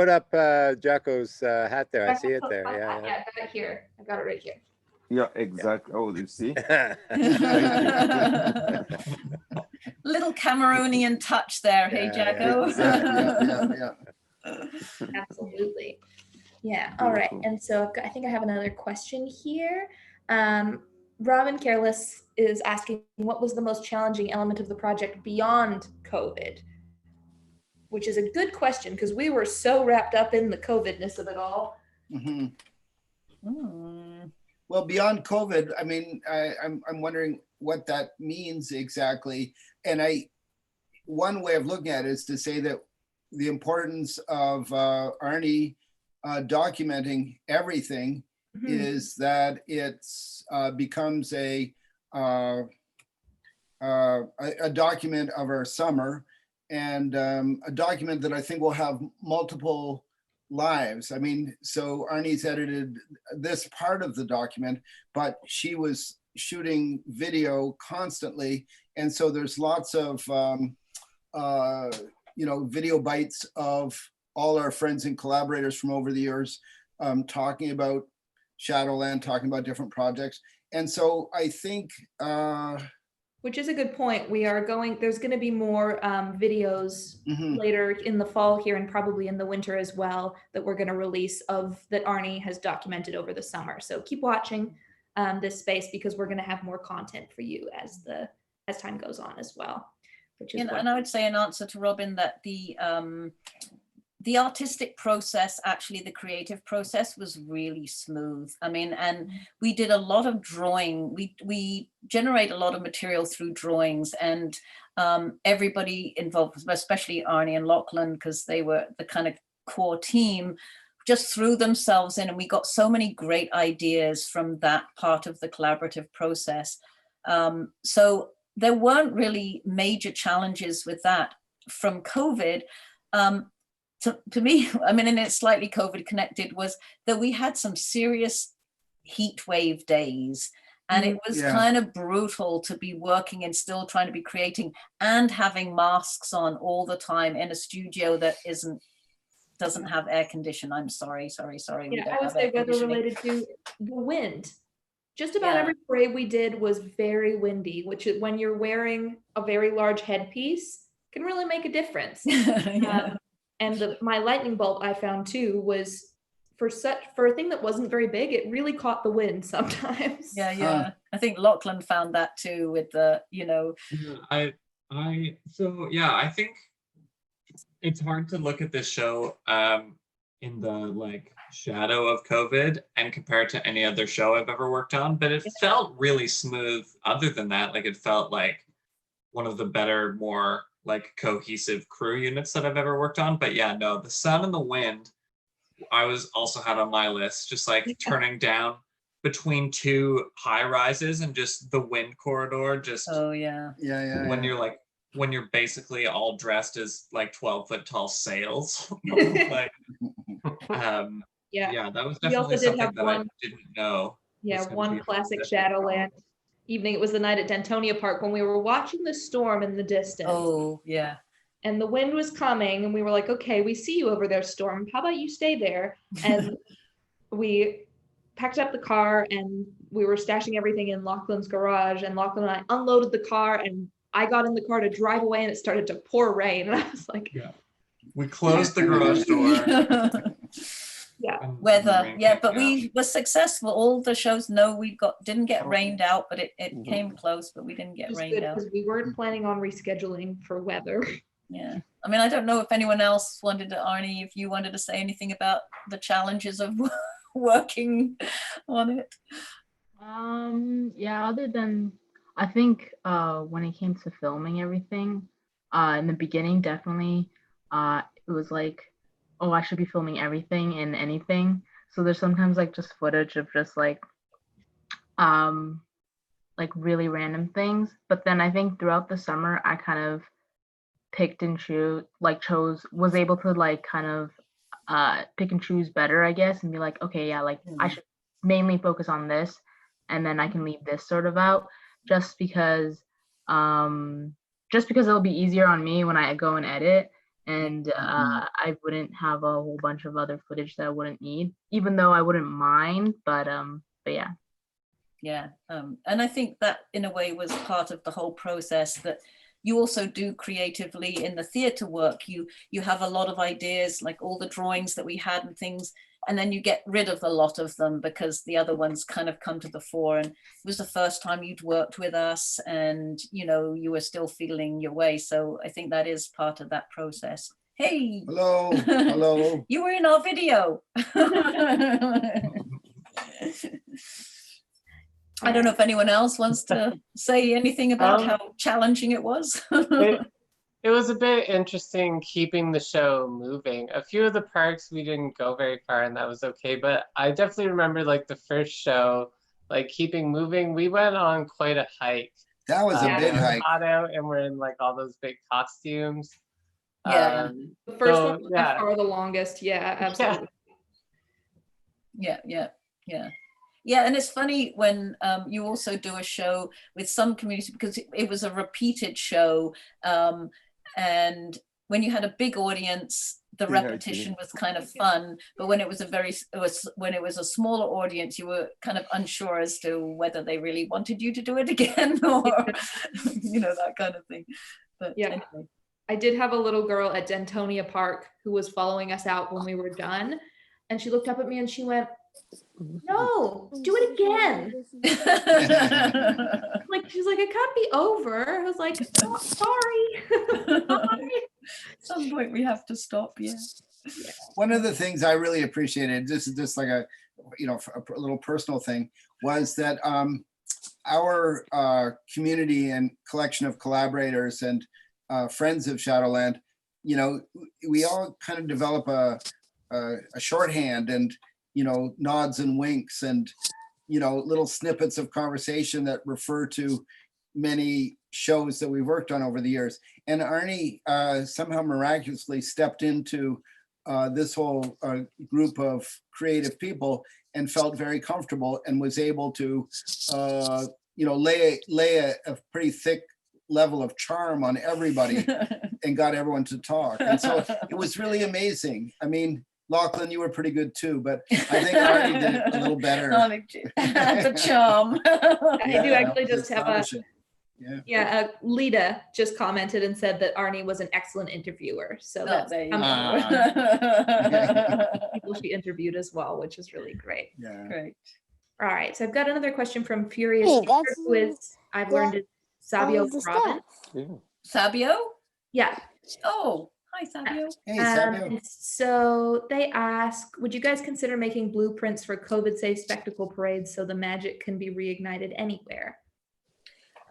Jocko's hat there. I see it there. Yeah, Yeah. I got it here. I got it right here. Yeah, exactly. Oh, you see? Little Cameroonian touch there, hey, Yeah, Jacko? Yeah. Absolutely. Yeah. All right. Beautiful. And so I think I have another question here. Robin Careless is asking, what was the most challenging element of the project beyond COVID? Which is a good question, because we were so wrapped up in the COVID-ness of it all. Mhm. Hmm. Well, beyond COVID, I mean, I'm wondering what that means exactly. And one way of looking at it is to say that the importance of Arnie documenting everything is that it's becomes a document of our summer, and a document that I think will have multiple lives. I mean, so Arnie's edited this part of the document, but she was shooting video constantly. And so there's lots of, video bites of all our friends and collaborators from over the years talking about Shadowland, talking about different projects. And so I think, Which is a good point. There's going to be more videos mhm. later in the fall here and probably in the winter as well that we're going to release that Arnie has documented over the summer. So keep watching this space because we're going to have more content for you as time goes on as well. Which is And I would say in answer to Robin that the artistic process, actually the creative process, was really smooth. I mean, and we did a lot of drawing. We generate a lot of material through drawings, and everybody involved, especially Arnie and Lachlan, because they were the kind of core team, just threw themselves in, and we got so many great ideas from that part of the collaborative process. So there weren't really major challenges with that from COVID. To me, I mean, and it's slightly COVID connected, was that we had some serious heat wave days, and it was kind of brutal to be working and still trying to be creating and having masks on all the time in a studio that doesn't have air condition. I'm sorry. Yeah, I would say weather related to the wind. Just about every parade we did was very windy, which is when you're wearing a very large headpiece can really make a difference. And my lightning bolt I found too was for a thing that wasn't very big, it really caught the wind sometimes. Yeah. I think Lachlan found that too with the, I think it's hard to look at this show in the shadow of COVID and compare it to any other show I've ever worked on, but it felt really smooth. Other than that, it felt like one of the better, more cohesive crew units that I've ever worked on. But yeah, no, the sun and the wind, I was also had on my list, just turning down between two high rises and just the wind corridor, just when you're basically all dressed as 12-foot tall sails. That was definitely something that I didn't know. Yeah, one classic Shadowland evening. It was the night at Dentonia Park when we were watching the storm in the distance. Oh, yeah. And the wind was coming, and we were like, okay, we see you over there, Storm. How about you stay there? And we packed up the car, and we were stashing everything in Lachlan's garage, and Lachlan and I unloaded the car, and I got in the car to drive away, and it started to pour rain. And I was like, we closed the garage door. Weather, but we were successful. All the shows didn't get rained out, but it came close, but we didn't get rained out. Because we weren't planning on rescheduling for weather. Yeah, I mean, I don't know if anyone else Arnie, if you wanted to say anything about the challenges of working on it. Other than, I think when it came to filming everything, in the beginning, definitely, it was oh, I should be filming everything and anything. So there's sometimes just footage of just really random things. But then I think throughout the summer, I kind of picked and was able to kind of pick and choose better, I guess, and be okay, I should mainly focus on this, and then I can leave this sort of out, just because it'll be easier on me when I go and edit. And I wouldn't have a whole bunch of other footage that I wouldn't need, even though I wouldn't mind. But yeah. Yeah, and I think that in a way was part of the whole process that you also do creatively in the theatre work. You have a lot of ideas, like all the drawings that we had and things, and then you get rid of a lot of them because the other ones kind of come to the fore. And it was the first time you'd worked with us, and you were still feeling your way. So I think that is part of that process. Hey, hello. You were in our video. I don't know if anyone else wants to say anything about how challenging it was. It was a bit interesting keeping the show moving. A few of the parks we didn't go very far, and that was okay. But I definitely remember the first show, keeping moving. We went on quite a hike. That was a big hike. Hot out, and we're in all those big costumes. Yeah. The first So, one was by yeah. far the longest. Yeah, absolutely. Yeah, yeah, and it's funny when you also do a show with some community, because it was a repeated show, and when you had a big audience, the Yeah, I repetition did. was kind of fun, but when it was when it was a smaller audience, you were kind of unsure as to whether they really wanted you to do it again, or that kind of thing. But Yeah. anyway. I did have a little girl at Dentonia Park who was following us out when we were done. And she looked up at me and she went, "No, do it again." She's like, "It can't be over." I was like, "Oh, sorry." At some point we have to stop, yeah. One of the things I really appreciated, this is just like a little personal thing, was that our community and collection of collaborators and friends of Shadowland, we all kind of develop a shorthand and, nods and winks and, little snippets of conversation that refer to many shows that we've worked on over the years. And Arnie somehow miraculously stepped into this whole group of creative people and felt very comfortable and was able to, lay a pretty thick level of charm on everybody and got everyone to talk. And so it was really amazing. I mean, Lachlan, you were pretty good too, but I think Arnie did it a little better. The charm. I do actually just have astonishing. Lita just commented and said that Arnie was an excellent interviewer. So that's there you people she interviewed as well, which is really great. Yeah. Great. All right, so I've got another question from Furious Gamer, who is, I've learned, is Sabio Robin. Yeah. Sabio? Yeah. Oh, hi, Sabio. Hey, Sabio. So they ask, would you guys consider making blueprints for COVID-safe spectacle parades so the magic can be reignited anywhere?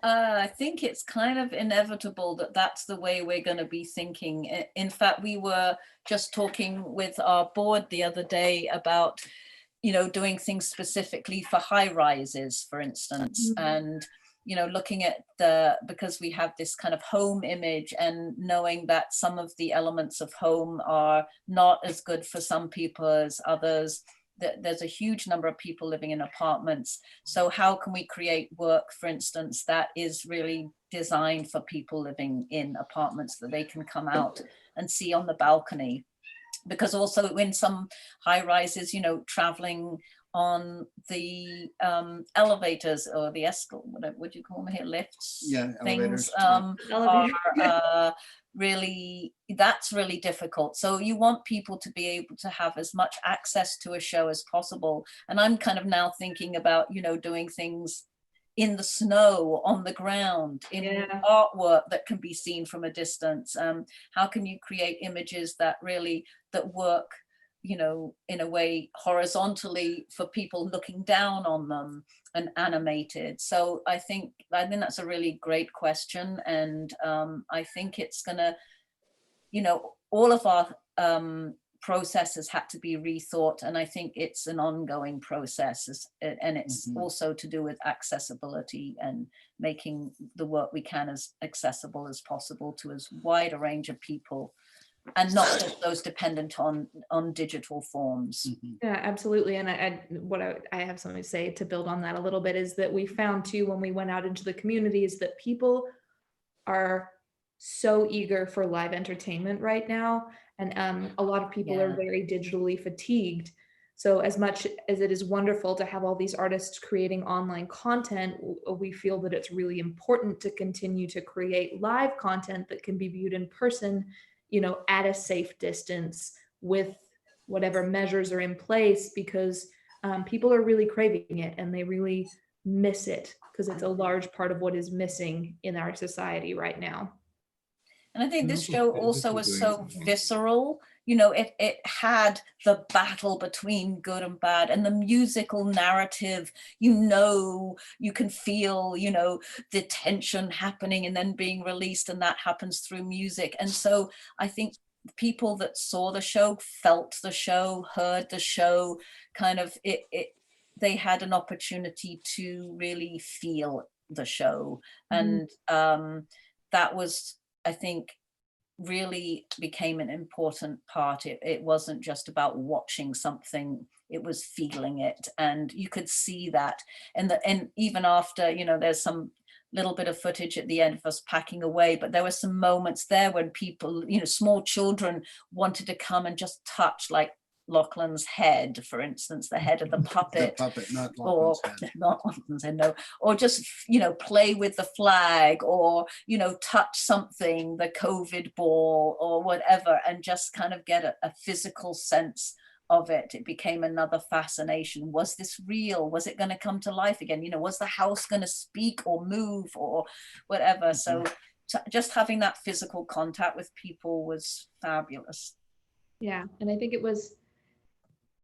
I think it's kind of inevitable that that's the way we're going to be thinking. In fact, we were just talking with our board the other day about, doing things specifically for high rises, for instance, and, looking at because we have this kind of home image and knowing that some of the elements of home are not as good for some people as others. There's a huge number of people living in apartments. So how can we create work, for instance, that is really designed for people living in apartments that they can come out and see on the balcony? Because also in some high rises, traveling on the elevators or the what would you call them here, lifts? Yeah, things elevators. are really, that's really difficult. So you want people to be able to have as much access to a show as possible. And I'm kind of now thinking about, doing things in the snow, on the ground, in artwork that can be seen from a distance. How can you create images that work, in a way horizontally for people looking down on them and animated? So I think that's a really great question. And I think it's gonna, all of our processes had to be rethought, and I think it's an ongoing process, and it's also to do with accessibility and making the work we can as accessible as possible to as wide a range of people, and not just those dependent on digital forms. Yeah, absolutely. And I have something to say to build on that a little bit, is that we found too, when we went out into the communities, that people are so eager for live entertainment right now. And a lot of people are very digitally fatigued. So as much as it is wonderful to have all these artists creating online content, we feel that it's really important to continue to create live content that can be viewed in person, at a safe distance with whatever measures are in place, because people are really craving it and they really miss it, because it's a large part of what is missing in our society right now. And I think this show also was so visceral. It had the battle between good and bad, and the musical narrative, you can feel, the tension happening and then being released, and that happens through music. And so I think people that saw the show, felt the show, heard the show, kind of, they had an opportunity to really feel the show. And that was, I think, really became an important part. It wasn't just about watching something, it was feeling it. And you could see that. And even after, you know, there's some little bit of footage at the end of us packing away, but there were some moments there when people, you know, small children wanted to come and just touch, like Lachlan's head, for instance, the head of the puppet. The puppet, not Or Lachlan's head. not Lachlan's head, no. Or just, you know, play with the flag, or, you know, touch something, the COVID ball or whatever, and just kind of get a physical sense of it. It became another fascination. Was this real? Was it going to come to life again? You know, was the house going to speak or move or whatever? So just having that physical contact with people was fabulous. Yeah, and I think it was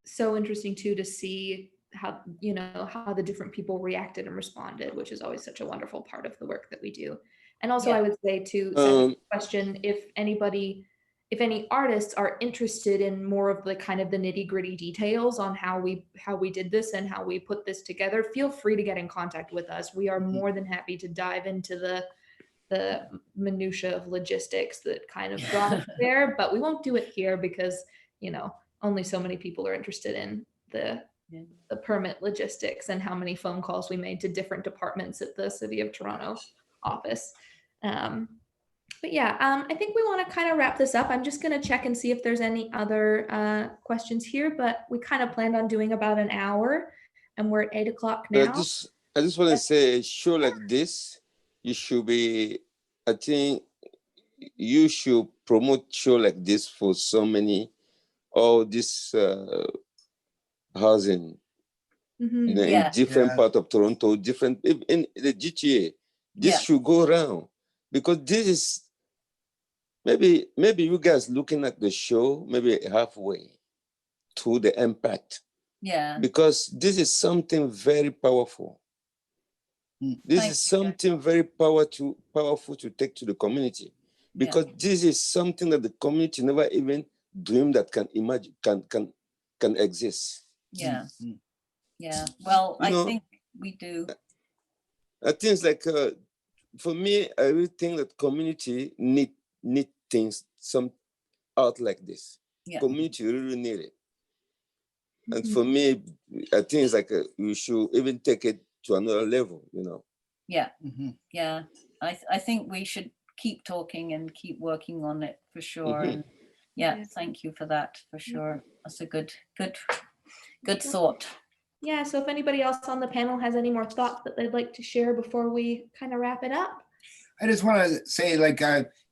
so interesting too to see how, you know, how the different people reacted and responded, which is always such a wonderful part of the work that we do. And also, I would say to send a question, if any artists are interested in more of the kind of the nitty-gritty details on how we did this and how we put this together, feel free to get in contact with us. We are more than happy to dive into the minutia of logistics that kind of got us there, but we won't do it here because, you know, only so many people are interested in the permit logistics and how many phone calls we made to different departments at the City of Toronto office. But yeah, I think we want to kind of wrap this up. I'm just going to check and see if there's any other questions here, but we kind of planned on doing about an hour and we're at 8 o'clock now. I just want to say, a show like this, you should be, I think you should promote show like this for so many, all this housing, you know, in different part of Toronto, different, in the GTA, this should go around, because this is, maybe you guys looking at the show, maybe halfway to the impact. Yeah. Because this is something very powerful. This is something very powerful to take to the community, because this is something that the community never even dreamed that can imagine, can exist. Yeah. Yeah. Well, I think we do. I think it's like, for me, I really think that community need things, some art like this. Community really need it. And for me, I think it's like we should even take it to another level, you know. Yeah. Yeah. I think we should keep talking and keep working on it for sure. And thank you for that, for sure. That's a good thought. Yeah, so if anybody else on the panel has any more thoughts that they'd like to share before we kind of wrap it up. I just want to say, like,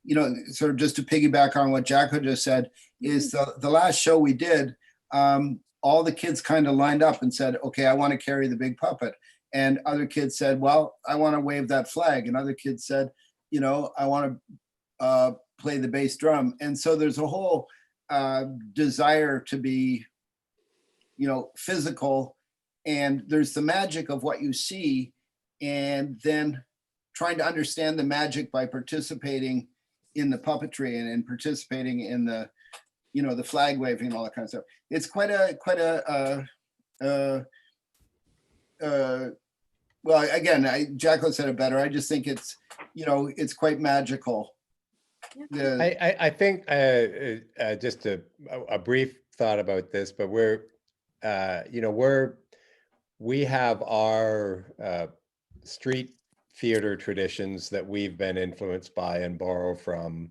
you know, sort of just to piggyback on what Jacko just said, is the last show we did, all the kids kind of lined up and said, okay, I want to carry the big puppet. And other kids said, well, I want to wave that flag. And other kids said, you know, I want to play the bass drum. And so there's a whole desire to be, you know, physical. And there's the magic of what you see, and then trying to understand the magic by participating in the puppetry and participating in the, you know, the flag waving and all that kind of stuff. It's quite a well, again, Jacko said it better. I just think it's, you know, it's quite magical. I think just a brief thought about this, but you know, we have our street theater traditions that we've been influenced by and borrow from.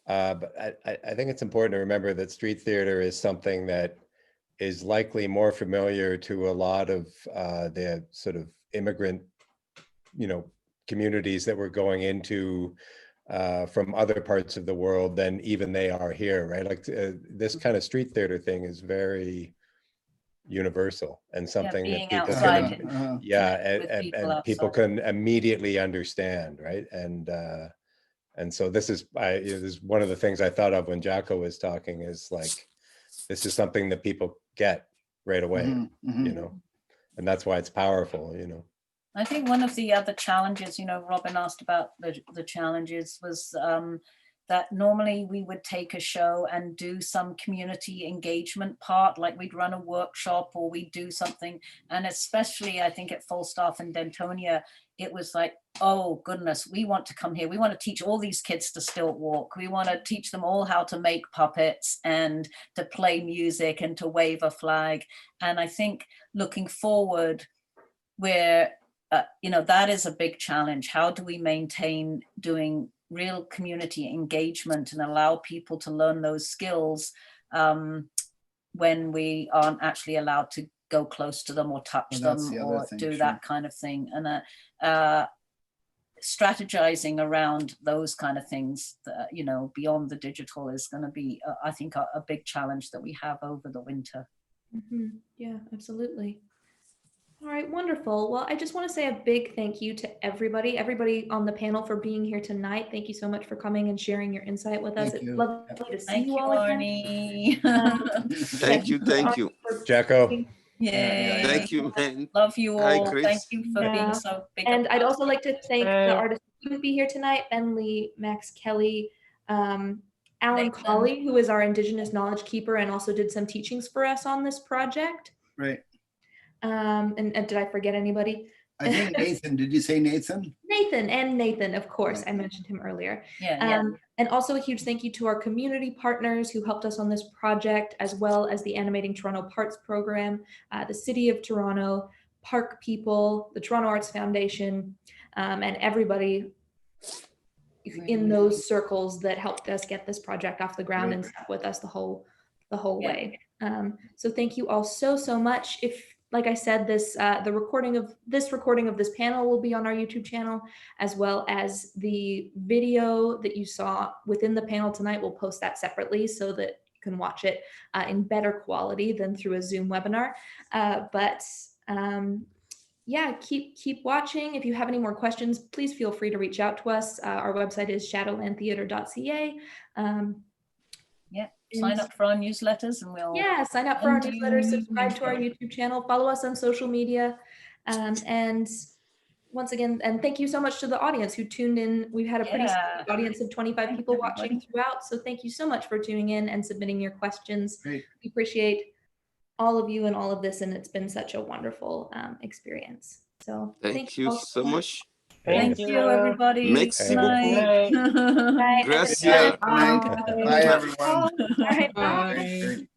But I think it's important to remember that street theater is something that is likely more familiar to a lot of the sort of immigrant, you know, communities that we're going into from other parts of the world than even they are here, right? Like this kind of street theater thing is very universal and something that people can, and people can immediately understand, right? And so this is one of the things I thought of when Jacko was talking, is like, this is something that people get right away, you know, and that's why it's powerful, you know. I think one of the other challenges, you know, Robin asked about the challenges, was that normally we would take a show and do some community engagement part, like we'd run a workshop or we'd do something. And especially I think at Falstaff and Dentonia, it was like, oh goodness, we want to come here. We want to teach all these kids to stilt walk. We want to teach them all how to make puppets and to play music and to wave a flag. And I think looking forward, where, that is a big challenge. How do we maintain doing real community engagement and allow people to learn those skills when we aren't actually allowed to go close to them or touch Well, that's them the other or thing, do sure. that kind of thing. And strategizing around those kind of things, beyond the digital is going to be, I think, a big challenge that we have over the winter. Yeah, absolutely. All right, wonderful. Well, I just want to say a big thank you to everybody on the panel for being here tonight. Thank you so much for coming and sharing your insight with us. Thank It's you. lovely to see Thank you you, all again. Arnie. Thank you, thank you, Jacko. Yay. thank you, man. Love you Hi, all. Thank Chris. you for Yeah. being so big. And I'd about also like to thank Hey. the artists who couldn't be here tonight, Ben Lee, Max Kelly, Alan Nathan. Colley, who is our Indigenous knowledge keeper and also did some teachings for us on this project. Right. And did I forget anybody? I think Nathan, did you say Nathan? Nathan, of course. Right. I mentioned him earlier. Yeah. And also a huge thank you to our community partners who helped us on this project, as well as the Animating Toronto Parts Program, the City of Toronto, Park People, the Toronto Arts Foundation, and everybody in those circles that helped us get this project off the ground and stuck with us the whole Yeah. way. So thank you all so much. If, like I said, the recording of this panel will be on our YouTube channel, as well as the video that you saw within the panel tonight. We'll post that separately so that you can watch it in better quality than through a Zoom webinar. Yeah, keep watching. If you have any more questions, please feel free to reach out to us. Our website is shadowlandtheater.ca. Sign up for our newsletters and we'll. Yeah, sign up for our send you newsletter, subscribe to our info. YouTube channel, follow us on social media. And once again, and thank you so much to the audience who tuned in. We've had a pretty Yeah. solid audience of 25 Thanks, people everybody. watching throughout. So thank you so much for tuning in and submitting your questions. Great. We appreciate all of you and all of this, and it's been such a wonderful experience. So Thank you all so much. Thank you, everybody. Merci Good night. Bye. Gracias. Bye, everyone. All right, bye. Bye. Great.